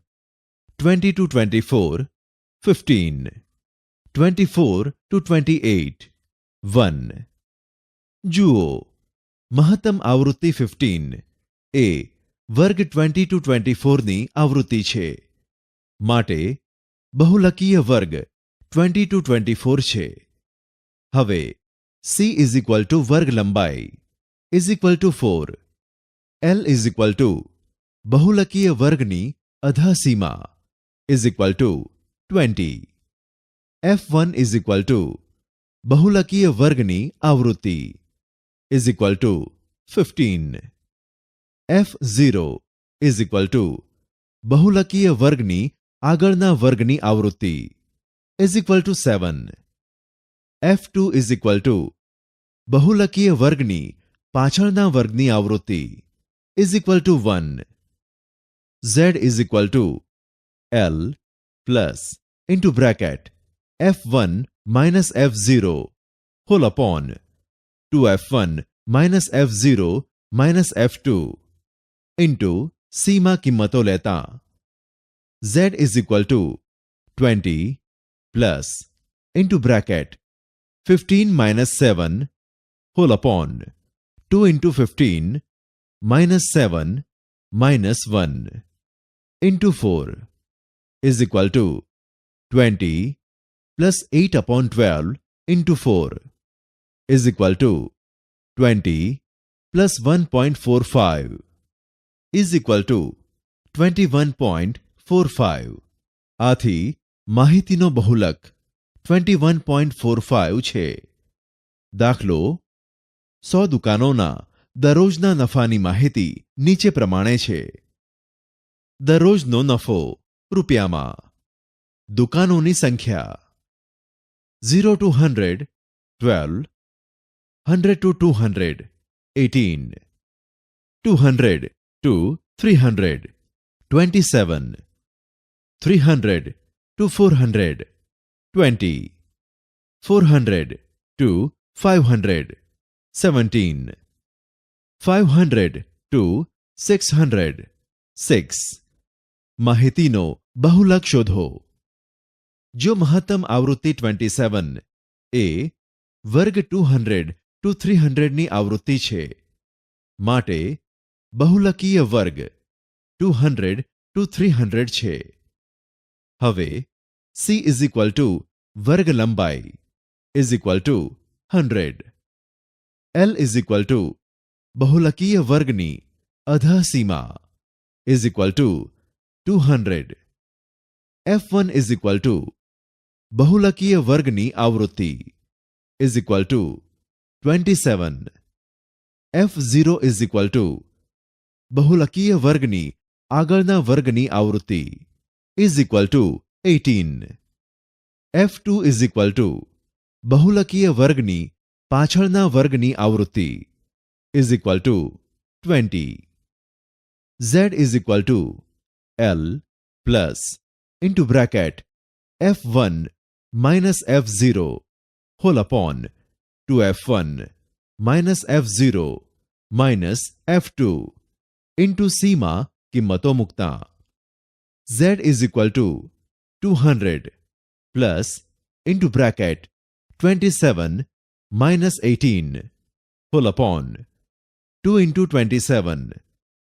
20 to 24 15 24 to 28 1 જુઓ મહત્તમ આવૃત્તિ 15 એ વર્ગ 20 to 24 ની આવૃત્તિ છે માટે બહુલકીય વર્ગ 20 to 24 છે હવે c ઇઝ ઇક્વલ ટુ વર્ગ લંબાઈ is equal to 4 l is equal to બહુલકીય વર્ગની અધા સીમા is equal to 20 f1 is equal to બહુલકીય વર્ગની આવૃત્તિ is equal to 15 f0 is equal to બહુલકીય વર્ગની આગળના વર્ગની આવૃત્તિ is equal to 7 f2 is equal to બહુલકીય વર્ગની પાછળના વર્ગની આવૃત્તિ is equal to 1 z is equal to l plus into bracket f1 minus f0 whole upon 2f1 minus f0 minus f2 into c માં કિંમતો લેતા z is equal to 20 plus into bracket 15 minus 7 whole upon 2 into 15 minus 7 minus 1 into 4 is equal to 20 plus 8 upon 12 into 4 is equal to 20 plus 1.45 is equal to 21.45 આથી માહિતીનો બહુલક 21.45 છે દાખલો 100 દુકાનોના દરરોજના નફાની માહિતી નીચે પ્રમાણે છે દરરોજનો નફો રૂપિયામાં દુકાનોની સંખ્યા 0 to 100 12 100 to 200 18 200 to 300 27 300 to 400 20 400 to 500 17 500 to 600 6 માહિતીનો બહુલક શોધો જો મહત્તમ આવૃત્તિ 27 એ વર્ગ 200 to 300 ની આવૃત્તિ છે માટે બહુલકીય વર્ગ 200 to 300 છે હવે c ઇઝ ઇક્વલ ટુ વર્ગ લંબાઈ is equal to 100 l is equal to બહુલકીય વર્ગની અધા સીમા is equal to 200 f1 is equal to બહુલકીય વર્ગની આવૃત્તિ is equal to 27 f0 is equal to બહુલકીય વર્ગની આગળના વર્ગની આવૃત્તિ is equal to 18 f2 is equal to બહુલકીય વર્ગની પાછળના વર્ગની આવૃત્તિ is equal to 20 z is equal to l plus into bracket f1 minus f0 whole upon 2f1 minus f0 minus f2 into c માં કિંમતો મૂકતા z is equal to 200 plus into bracket 27 minus 18 whole upon 2 into 27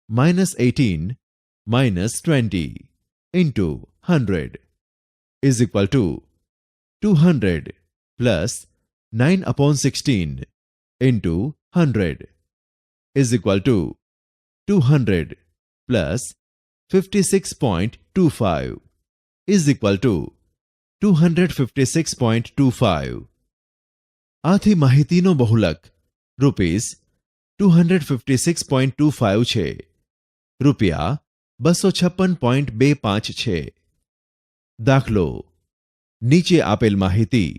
minus 18 minus 20 into 100 is equal to 200 plus 9 upon 16 into 100 is equal to 200 plus 56.25 is equal to 256.25 આથી માહિતીનો બહુલક ₹256.25 છે રૂપિયા 256.25 છે દાખલો નીચે આપેલ માહિતી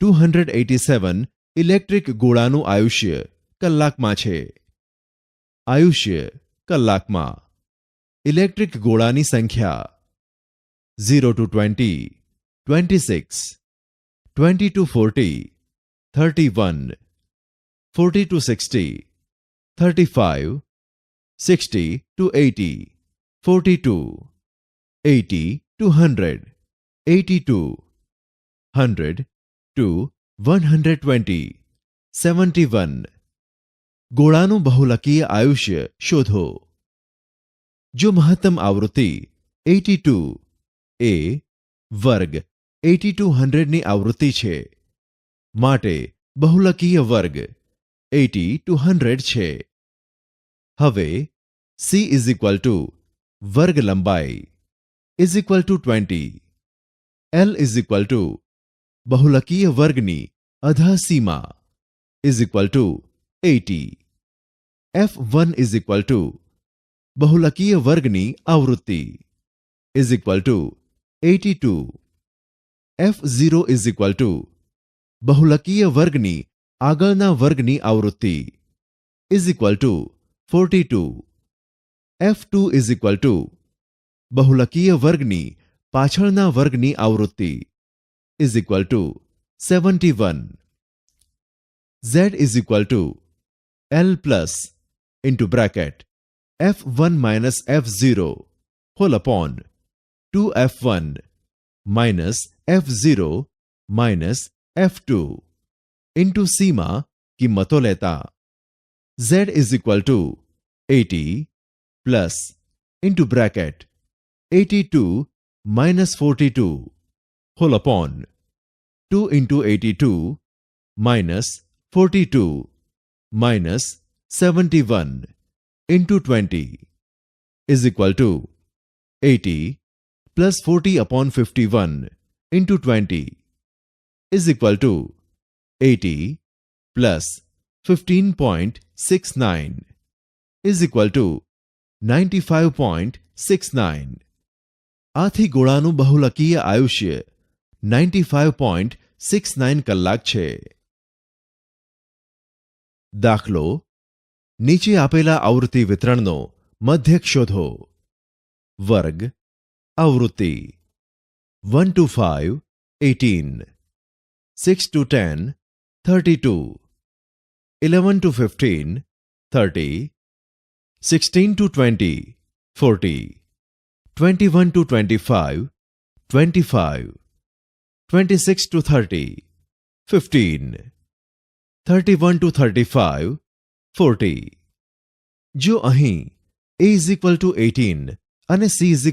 287 ઇલેક્ટ્રિક ગોળાનું આયુષ્ય કલાકમાં છે આયુષ્ય કલાકમાં ઇલેક્ટ્રિક ગોળાની સંખ્યા 0 to 20, 26, 20 to 40, 31, 40 to 60, 35, 60 to 80, 42, 80 to 100, 82, 100 to 120, 71. ગોળાનું બહુલકીય આયુષ્ય શોધો. જો મહત્તમ આવૃત્તિ 82 એ વર્ગ 80 to 100ની આવૃત્તિ છે, માટે બહુલકીય વર્ગ 80 to 100 છે. હવે C વર્ગ લંબાઈ = 20, L બહુલકીય વર્ગની અધા સીમા = 80, F1 બહુલકીય વર્ગની આવૃત્તિ = 82, F0 બહુલકીય વર્ગની આગળના વર્ગની આવૃત્તિ = 42, F2 બહુલકીય વર્ગની પાછળના વર્ગની આવૃત્તિ = 71. Z L plus into bracket F1 minus F0 whole upon 2F1 minus F0 minus F2 into સીમા કિંમતો લેતા Z 80 plus into bracket 82 minus 42 whole upon 2 into 82 minus 42 minus 71 into 20 = 80 plus 40 upon 51 into 20 = 80 plus 15.69 = 95.69. આથી ગોળાનું બહુલકીય આયુષ્ય 95.69 કલાક છે. દાખલો: નીચે આપેલા આવૃત્તિ વિતરણનો મધ્યક શોધો. વર્ગ આવૃત્તિ 1 to 5 18, 6 to 10 32, 11 to 15 30, 16 to 20 40, 21 to 25 25, 26 to 30 15, 31 to 35 40. જો અહીં A = 18 અને C =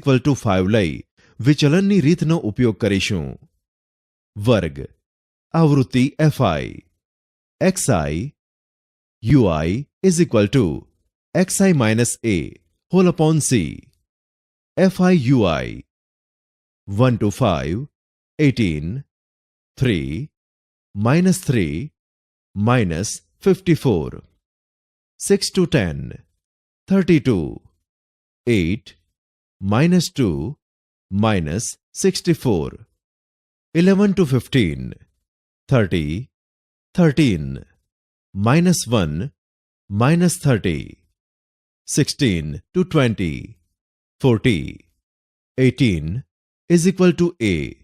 5 લઈ વિચલનની રીતનો ઉપયોગ કરીશું. વર્ગ આવૃત્તિ FI XI UI = XI minus A whole upon C. FI UI 1 to 5 18 3 minus 3 minus 54, 6 to 10 32, 8 minus 2 minus 64, 11 to 15 30, 13 minus 1 minus 30, 16 to 20 40, 18 = A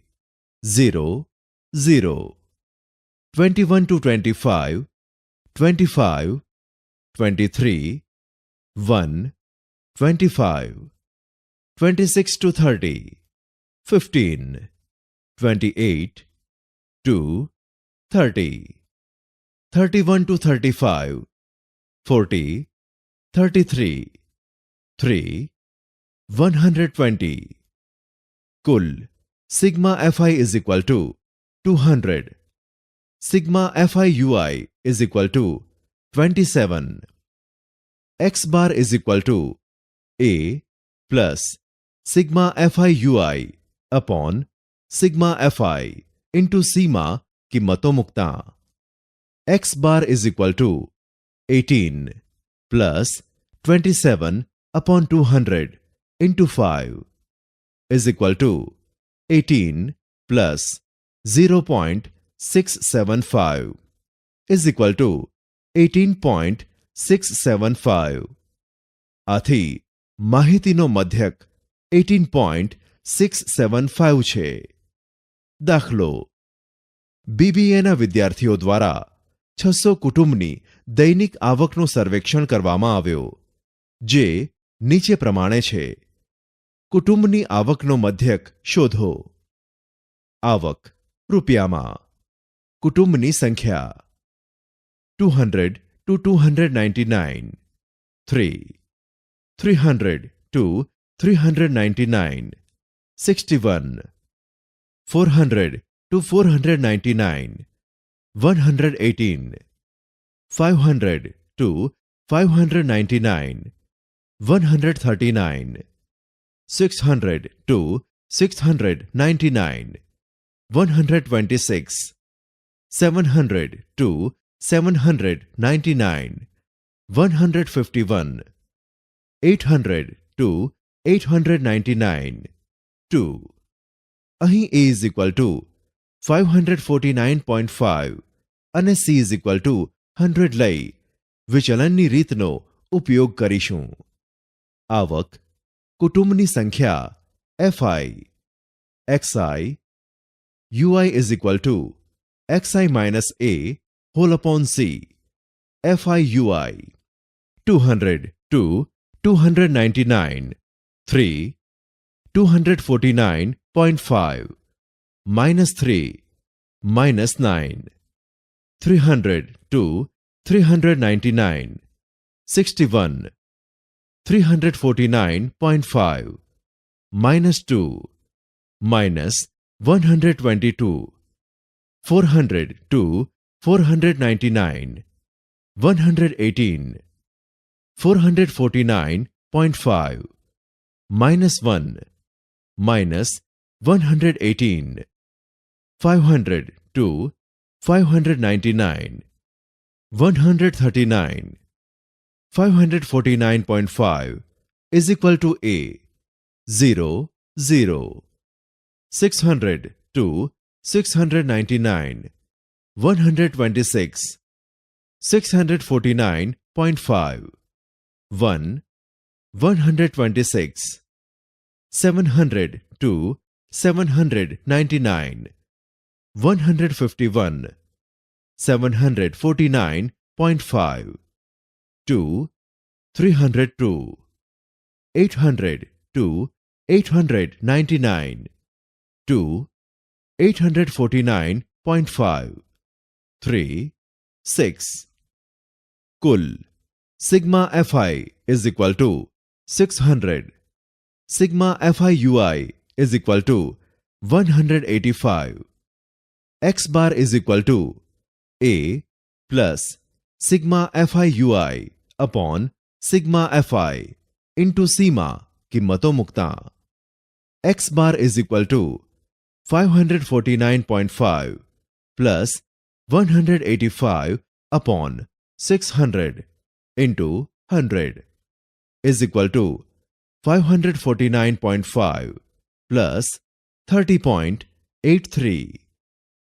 0 0, 21 to 25 25, 23 1 25, 26 to 30 15, 28 2 30, 31 to 35 40, 33 3 120. कुल sigma FI = 200. Sigma FI UI = 27. X bar = A plus sigma FI UI upon sigma FI into सीमा કિંમતો મુકતા. X bar = 18 plus 27 upon 200 into 5 = 18 plus 0.675 = 18.675. આથી માહિતીનો મધ્યક 18.675 675 છે. દાખલો: બીબીએના વિદ્યાર્થીઓ દ્વારા 600 કુટુંબની દૈનિક આવકનું સર્વેક્ષણ કરવામાં આવ્યો, જે નીચે પ્રમાણે છે. કુટુંબની આવકનો મધ્યક શોધો. આવક રૂપિયામાં. કુટુંબની સંખ્યા 200 to 299, 3, 300 to 399, 61, 400 to 499, 118, 500 to 599, 139, 600 to 699, 126, 700 to 799, 151, 800 to 899, 2. અહીં A is equal to 549.5 અને C is equal to 100 લઈ વિચલનની રીતનો ઉપયોગ કરીશું. આવક, કુટુંબની સંખ્યા FI, XI, UI is equal to XI minus A whole upon C, FI UI, 200 to 299, 3, 249.5, minus 3, minus 9, 300 to 399, 61, 349.5, minus 2, minus 122, 400 to 499, 118, 449.5, minus 1, minus 118, 500 to 599, 139, 549.5 is equal to A, 0, 0, 600 to 699, 126, 649.5, 1, 126, 700 to 799, 151, 749.5, 2, 302, 800 to 899, 2, 849.5, 3, 6. कुल sigma FI is equal to 600, sigma FI UI is equal to 185, X bar is equal to A plus sigma FI UI upon sigma FI into सीमा किम्मतों मुक्ता. X bar is equal to 549.5 plus 185 upon 600 into 100 is equal to 549.5 plus 30.83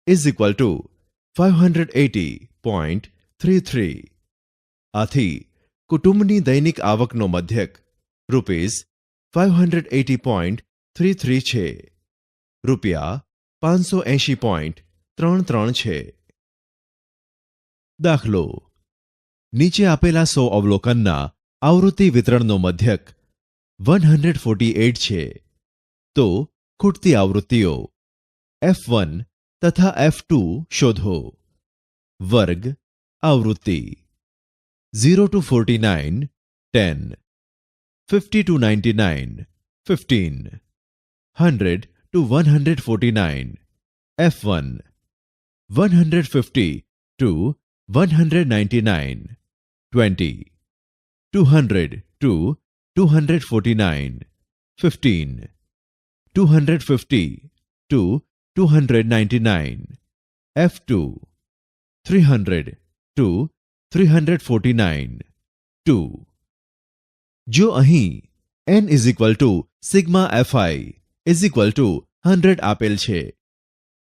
is equal to 580.33. આથી કુટુંબની દૈનિક આવકનો મધ્યક ₹580.33 છે. રૂપિયા 580.33 છે. દાખલો: નીચે આપેલા 100 અવલોકનના આવૃત્તિ વિતરણનો મધ્યક 148 છે. તો ખૂટતી આવૃત્તિઓ F1 તથા F2 શોધો. વર્ગ આવૃત્તિ 0 to 49 10, 50 to 99 15, 100 to 149 F1, 150 to 199 20, 200 to 249 15, 250 to 299 F2, 300 to 349 2. જો અહીં n is equal to sigma fi is equal to 100 આપેલ છે,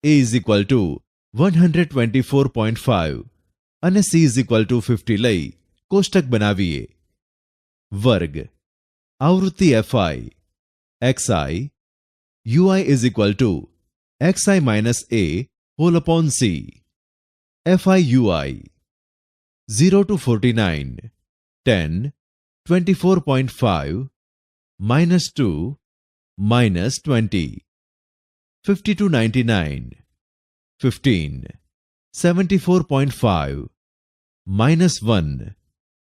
a is equal to 124.5 અને c is equal to 50 લઈ કોષ્ટક બનાવીએ. વર્ગ આવૃત્તિ fi, xi, ui is equal to xi minus a whole upon c. fi ui 0 to 49, 10, 24.5, minus 2, minus 20, 50 to 99, 15, 74.5, minus 1,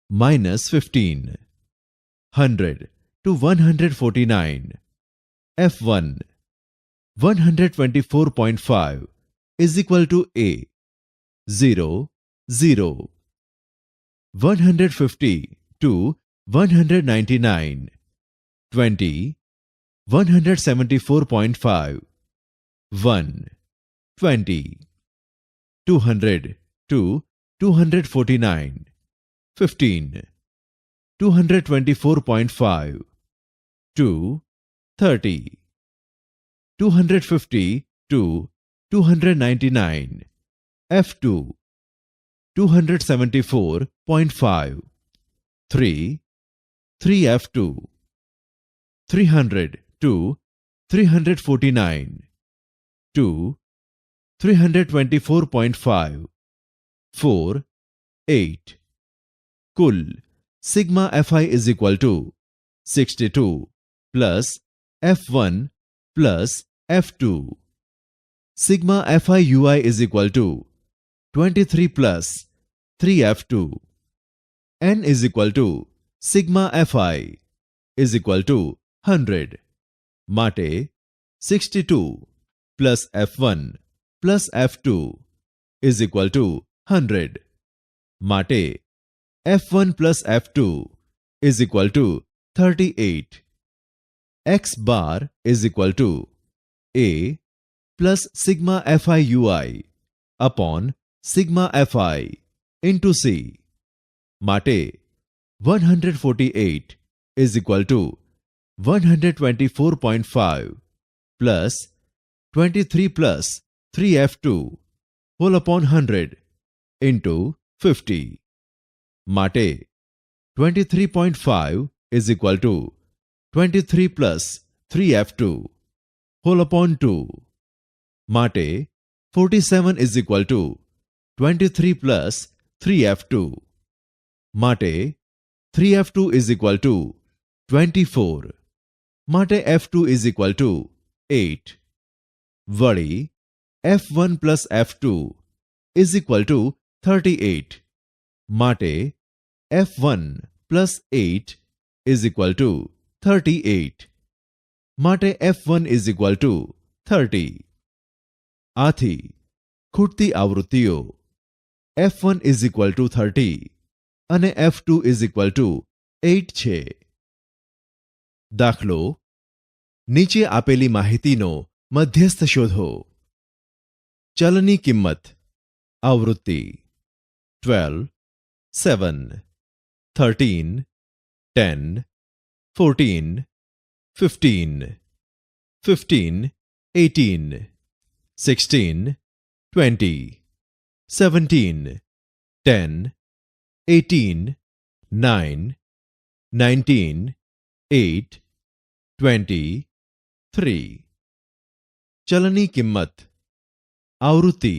minus 15, 100 to 149, f1, 124.5 is equal to a, 0, 0. 150 to 199, 20, 174.5, 1, 20, 200 to 249, 15, 224.5, 2, 30, 250 to 299, f2, 274.5, 3, 3f2, 300 to 349, 2, 324.5, 4, 8. Kul sigma fi is equal to 62 plus f1 plus f2. Sigma fi ui is equal to 23 plus 3f2. N is equal to sigma fi is equal to 100. માટે 62 plus f1 plus f2 is equal to 100. માટે f1 plus f2 is equal to 38. x bar is equal to a plus sigma fi ui upon sigma fi into c. માટે 148 is equal to 124.5 plus 23 plus 3f2 whole upon 100 into 50. માટે 23.5 is equal to 23 plus 3f2 whole upon 2. માટે 47 is equal to 23 plus 3f2. માટે 3f2 is equal to 24. માટે f2 is equal to 8. વળી f1 plus f2 is equal to 38. માટે f1 plus 8 is equal to 38. માટે f1 is equal to 30. આથી ખૂટતી આવૃત્તિઓ f1 is equal to 30 અને f2 is equal to 8 છે. દાખલો નીચે આપેલી માહિતીનો મધ્યસ્થ શોધો. ચલની કિંમત આવૃત્તિ 12, 7, 13, 10, 14, 15, 15, 18, 16, 20, 17, 10, 18, 9, 19, 8, 20, 3. ચલની કિંમત આવૃત્તિ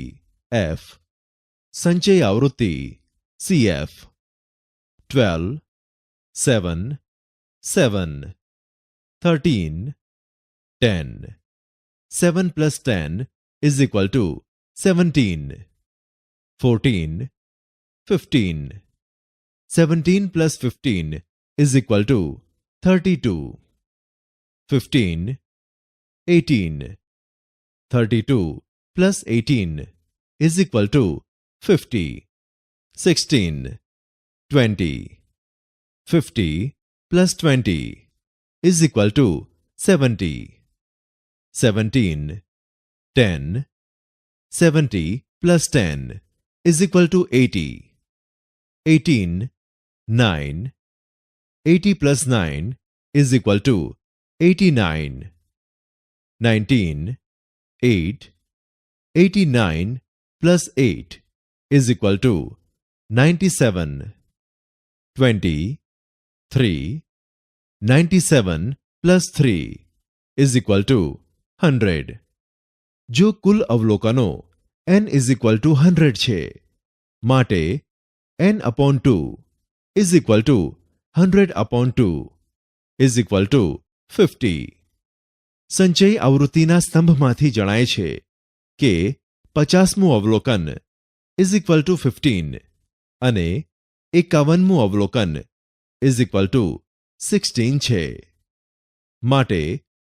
f, સંચય આવૃત્તિ cf. 12, 7, 7, 13, 10. 7 plus 10 is equal to 17. 14, 15. 17 plus 15 is equal to 32. 15, 18. 32 plus 18 is equal to 50. 16, 20. 50 plus 20 is equal to 70. 17, 10. 70 plus 10 is equal to 80. 18, 9. 80 plus 9 is equal to 89. 19, 8. 89 plus 8 is equal to 97. 20, 3. 97 plus 3 is equal to 100. જો કુલ અવલોકનો n = 100 છે માટે n/2 = 100/2 = 50. સંચય આવૃત્તિના સ્તંભમાંથી જણાય છે કે 50મું અવલોકન = 15 અને 51મું અવલોકન = 16 છે. માટે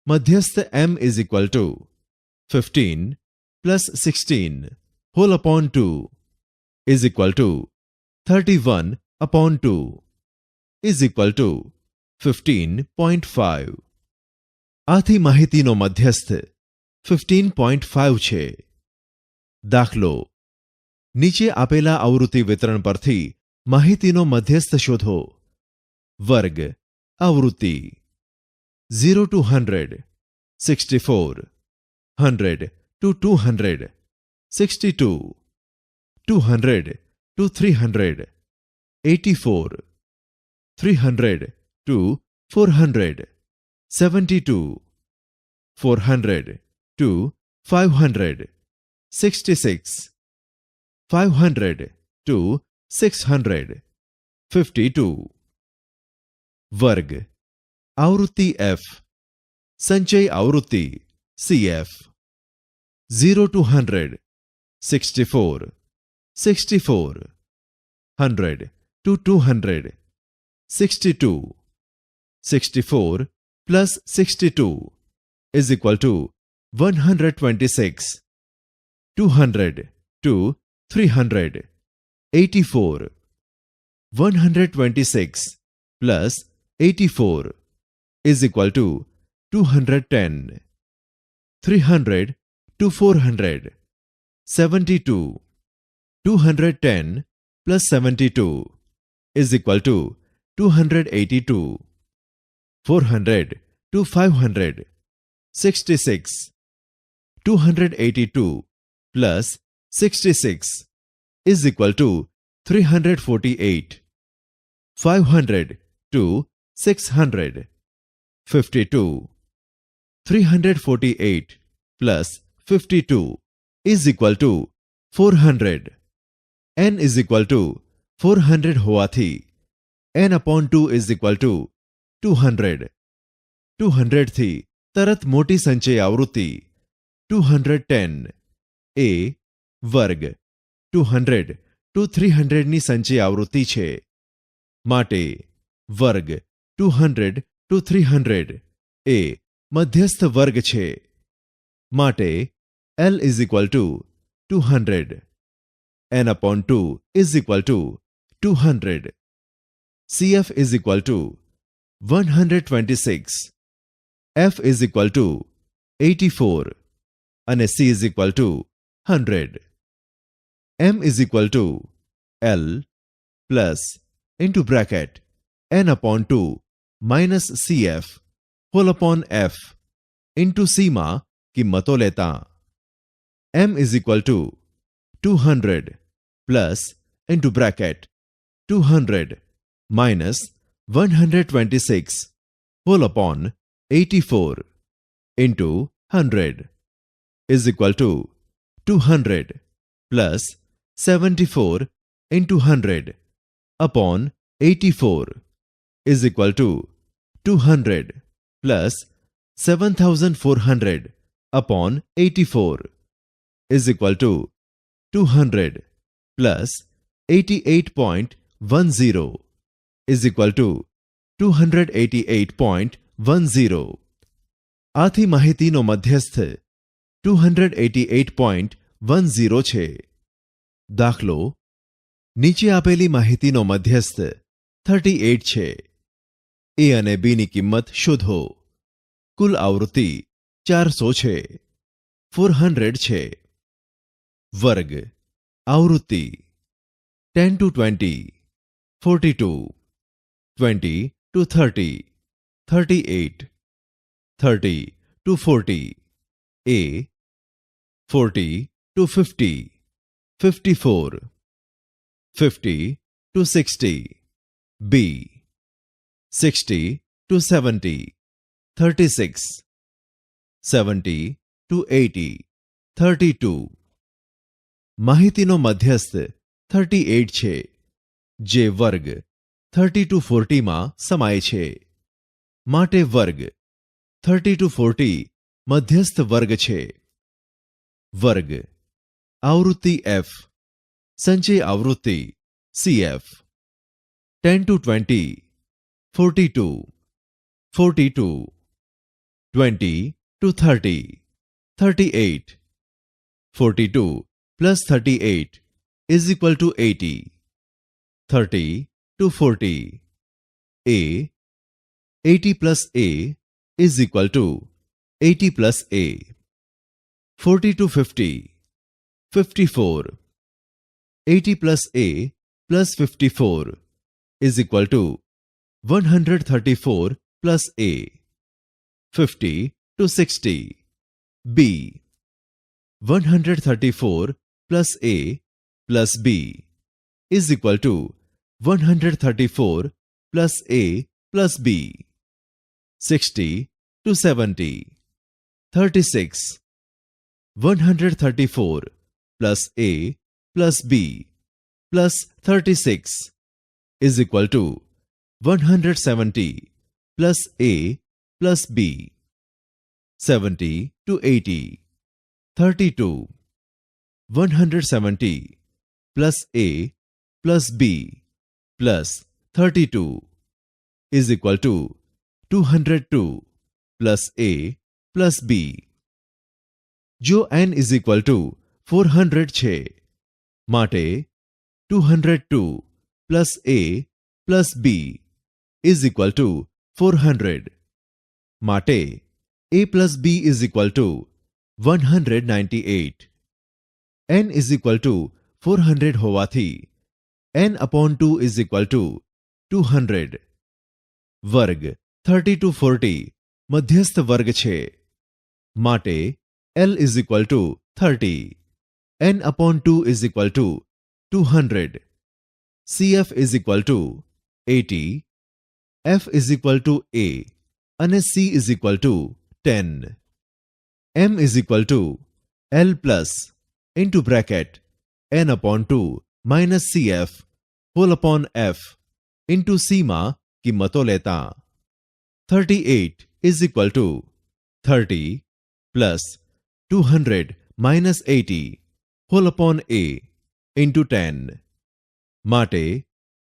મધ્યસ્થ m = 15 + 16 whole upon 2 = 31/2 = 15.5. આથી માહિતીનો મધ્યસ્થ 15.5 છે. દાખલો: નીચે આપેલા આવૃત્તિ વિતરણ પરથી માહિતીનો મધ્યસ્થ શોધો. વર્ગ આવૃત્તિ 0 to 100 64, 100 to 200 62, 200 to 300 84, 300 to 400 72, 400 to 500 66, 500 to 600 52. વર્ગ આવૃત્તિ F સંચય આવૃત્તિ CF 0 to 100 64, 64, 100 to 200 62, 64 plus 62 = 126, 200 to 300 84, 126 plus 84 = 210, 300 to 400 72, 210 plus 72 = 282, 400 to 500 66, 282 plus 66 = 348, 500 to 600 52, 348 plus 52 = 400. n = 400 હોવાથી n/2 = 200. 200 થી તરત મોટી સંચય આવૃત્તિ 210 એ વર્ગ 200 to 300 ની સંચય આવૃત્તિ છે. માટે વર્ગ 200 to 300 એ મધ્યસ્થ વર્ગ છે. માટે L = 200, n/2 = 200, CF = 126, F = 84 અને C = 100. M = L plus into bracket n/2 minus CF whole upon F into C માં કિંમતો લેતા M = 200 plus into bracket 200 minus 126 whole upon 84 into 100 = 200 plus 74 into 100 upon 84 = 200 plus 7400 upon 84 = 200 plus 88.10 = 288.10. આથી માહિતીનો મધ્યસ્થ 288.10 છે. દાખલો: નીચે આપેલી માહિતીનો મધ્યસ્થ 38 છે. A અને B ની કિંમત શોધો. કુલ આવૃત્તિ 400 છે. 400 છે. વર્ગ આવૃત્તિ 10 to 20 42, 20 to 30 38, 30 to 40 A, 40 to 50 54, 50 to 60 B, 60 to 70 36, 70 to 80, 32. માહિતીનો મધ્યસ્થ 38 છે, જે વર્ગ 30 to 40 માં સમાય છે. માટે વર્ગ 30 to 40 મધ્યસ્થ વર્ગ છે. વર્ગ આવૃત્તિ F, સંચય આવૃત્તિ CF. 10 to 20, 42, 42. 20 to 30, 38. 42 plus 38 is equal to 80. 30 to 40. A, 80 plus A is equal to 80 plus A. 40 to 50, 54. 80 plus A plus 54 is equal to 134 plus A. 50 to 60. B, 134 plus A plus B is equal to 134 plus A plus B. 60 to 70. 36. 134 plus A plus B plus 36 is equal to 170 plus A plus B. 70 to 80. 32. 170 plus A plus B plus 32 is equal to 202 plus A plus B. જો n is equal to 400 છે, માટે 202 plus A plus B is equal to 400. માટે A plus B is equal to 198. n is equal to 400 હોવાથી n upon 2 is equal to 200. વર્ગ 30 to 40 મધ્યસ્થ વર્ગ છે, માટે L is equal to 30. n upon 2 is equal to 200. CF is equal to 80. F is equal to A અને C is equal to 10. M is equal to L plus into bracket n upon 2 minus CF whole upon F into C માં કિંમતો લેતા 38 is equal to 30 plus 200 minus 80 whole upon A into 10. માટે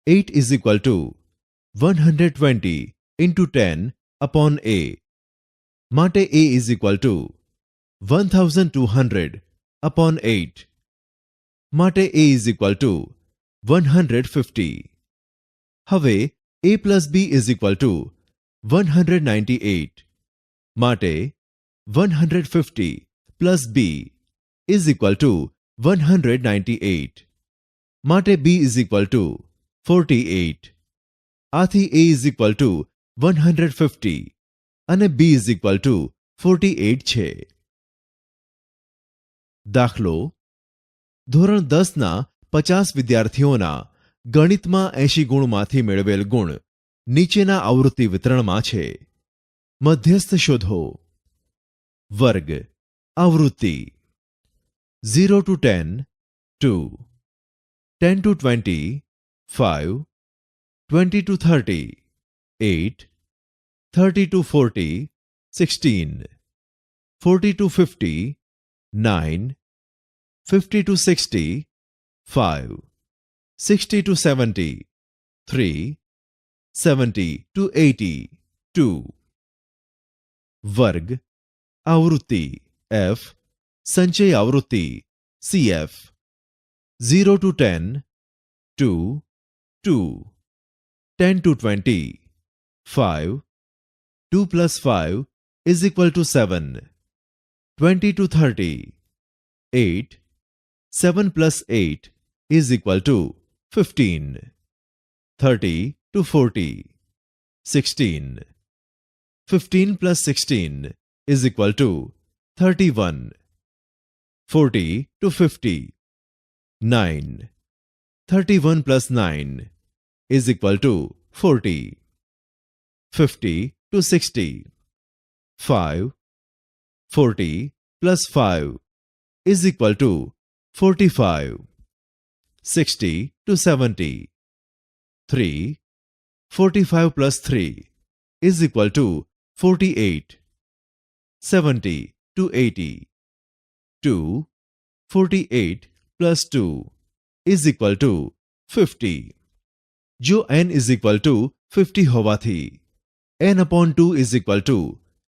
8 is equal to 120 into 10 upon A. માટે A is equal to 1200 upon 8. માટે A is equal to 150. હવે A plus B is equal to 198. માટે 150 plus B is equal to 198. માટે B is equal to 48. આથી A is equal to 150 અને B is equal to 48 છે. દાખલો ધોરણ 10ના 50 વિદ્યાર્થીઓના ગણિતમાં 80 ગુણમાંથી મેળવેલ ગુણ નીચેના આવૃત્તિ વિતરણમાં છે. મધ્યસ્થ શોધો. વર્ગ આવૃત્તિ 0 to 10 2, 10 to 20 5, 20 to 30 8, 30 to 40 16, 40 to 50 9, 50 to 60 5, 60 to 70 3, 70 to 80 2. વર્ગ આવૃત્તિ F, સંચય આવૃત્તિ CF. 0 to 10 2, 2, 10 to 20 5, 2 plus 5 is equal to 7, 20 to 30 8, 7 plus 8 is equal to 15, 30 to 40 16, 15 plus 16 is equal to 31, 40 to 50 9, 31 plus 9 is equal to 40, 50 to 60 5, 40 plus 5 is equal to 45. 60 to 70. 3. 45 plus 3 is equal to 48. 70 to 80. 2. 48 plus 2 is equal to 50. જો n is equal to 50 હોવાથી n upon 2 is equal to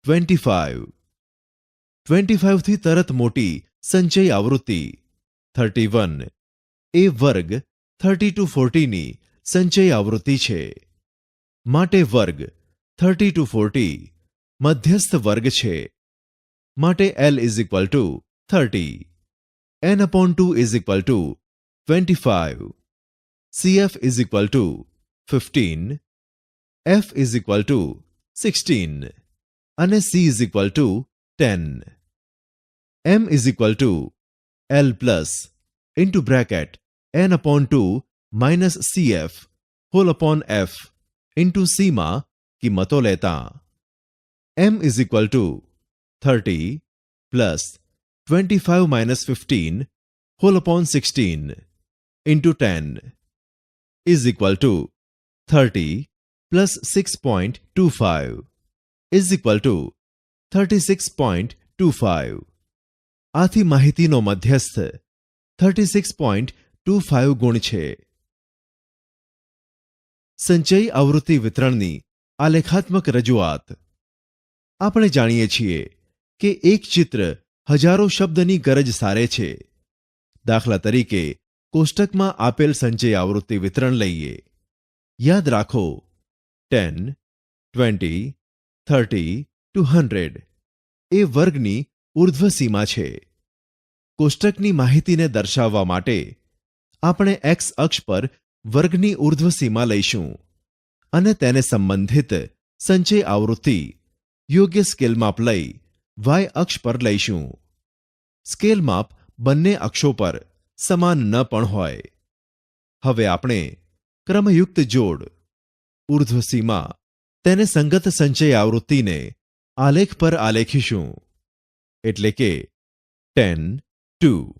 25. 25 થી તરત મોટી સંચય આવૃત્તિ 31 એ વર્ગ 30 to 40 ની સંચય આવૃત્તિ છે. માટે વર્ગ 30 to 40 મધ્યસ્થ વર્ગ છે. માટે L is equal to 30. n upon 2 is equal to 25. CF is equal to 15. F is equal to 16. અને C is equal to 10. M is equal to L plus into bracket n upon 2 minus CF whole upon F into C માં કિંમતો લેતા M is equal to 30 plus 25 minus 15 whole upon 16 into 10 is equal to 30 plus 6.25 is equal to 36.25. આથી માહિતીનો મધ્યસ્થ 36.25 ગુણ છે. સંચય આવૃત્તિ વિતરણની આલેખાત્મક રજૂઆત. આપણે જાણીએ છીએ કે એક ચિત્ર હજારો શબ્દની ગરજ સારે છે. દાખલા તરીકે કોષ્ટકમાં આપેલ સંચય આવૃત્તિ વિતરણ લઈએ. યાદ રાખો 10, 20, 30 to 100 એ વર્ગની ઉર્ધ્વ સીમા છે. કોષ્ટકની માહિતીને દર્શાવવા માટે આપણે એક્સ અક્ષ પર વર્ગની ઉર્ધ્વ સીમા લઈશું અને તેને સંબંધિત સંચય આવૃત્તિ યોગ્ય સ્કેલ માપ લઈ વાય અક્ષ પર લઈશું. સ્કેલ માપ બંને અક્ષો પર સમાન ન પણ હોય. હવે આપણે ક્રમયુક્ત જોડ ઉર્ધ્વ સીમા તેને સંગત સંચય આવૃત્તિને આલેખ પર આલેખીશું. એટલે કે 10, 2,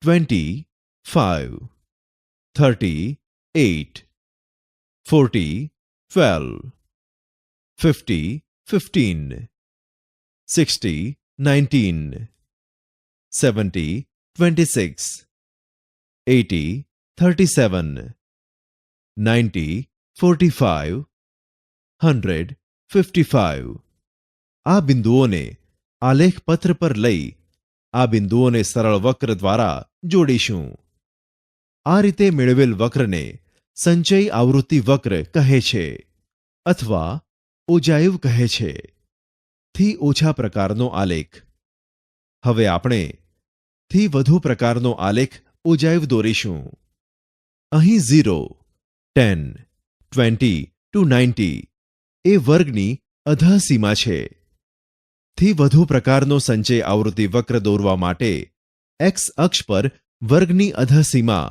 20, 5, 30, 8, 40, 12, 50, 15, 60, 19, 70, 26, 80, 37, 90, 45, 100, 55. આ બિંદુઓને આલેખ પત્ર પર લઈ આ બિંદુઓને સરળ વક્ર દ્વારા જોડીશું. આ રીતે મેળવેલ વક્રને સંચય આવૃત્તિ વક્ર કહે છે અથવા ઓજાયવ કહે છે. થી ઓછા પ્રકારનો આલેખ. હવે આપણે થી વધુ પ્રકારનો આલેખ ઓજાયવ દોરીશું. અહીં 0, 10, 20 to 90 એ વર્ગની અધઃ સીમા છે. થી વધુ પ્રકારનો સંચય આવૃત્તિ વક્ર દોરવા માટે એક્સ અક્ષ પર વર્ગની અધઃ સીમા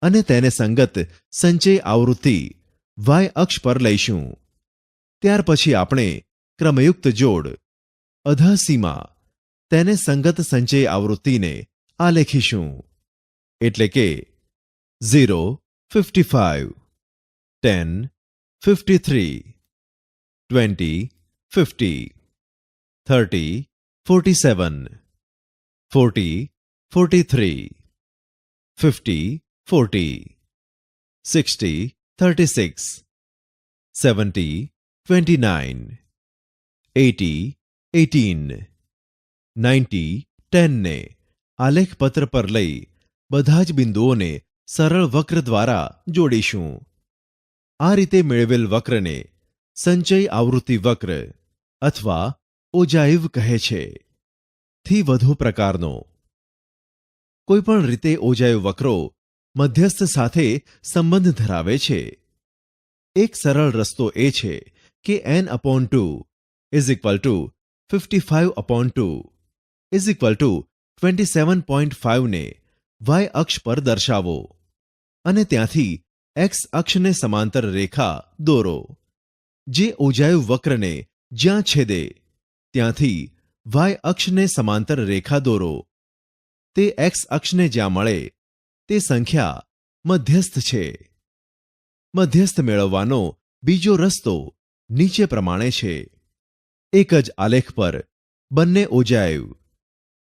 અને તેને સંગત સંચય આવૃત્તિ વાય અક્ષ પર લઈશું. ત્યાર પછી આપણે ક્રમયુક્ત જોડ અધઃ સીમા તેને સંગત સંચય આવૃત્તિને આલેખીશું. એટલે કે 0, 55, 10, 53, 20, 50, 30, 47, 40, 43, 50, 40, 60, 36, 70, 29, 80, 18, 90, 10 ને આલેખ પત્ર પર લઈ બધા જ બિંદુઓને સરળ વક્ર દ્વારા જોડીશું. આ રીતે મેળવેલ વક્રને સંચય આવૃત્તિ વક્ર અથવા ઓજાયવ કહે છે. થી વધુ પ્રકારનો. કોઈપણ રીતે ઓજાયવ વક્રો મધ્યસ્થ સાથે સંબંધ ધરાવે છે. એક સરળ રસ્તો એ છે કે n/2 is equal two 55/2 is equal two 27.5 ને વાય અક્ષ પર દર્શાવો અને ત્યાંથી એક્સ અક્ષને સમાંતર રેખા દોરો જે ઓજાયવ વક્રને જ્યાં છેદે ત્યાંથી વાય અક્ષને સમાંતર રેખા દોરો. તે એક્સ અક્ષને જ્યાં મળે તે સંખ્યા મધ્યસ્થ છે. મધ્યસ્થ મેળવવાનો બીજો રસ્તો નીચે પ્રમાણે છે. એક જ આલેખ પર બંને ઓજાયુ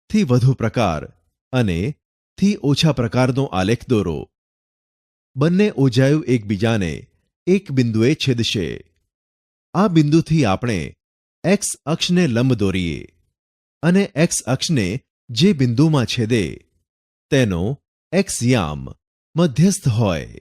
થી વધુ પ્રકાર અને થી ઓછા પ્રકારનો આલેખ દોરો. બંને ઓજાયુ એકબીજાને એક બિંદુએ છેદશે. આ બિંદુથી આપણે એક્સ અક્ષને લંબ દોરીએ અને એક્સ અક્ષને જે બિંદુમાં છેદે તેનો એક્સ યામ મધ્યસ્થ હોય.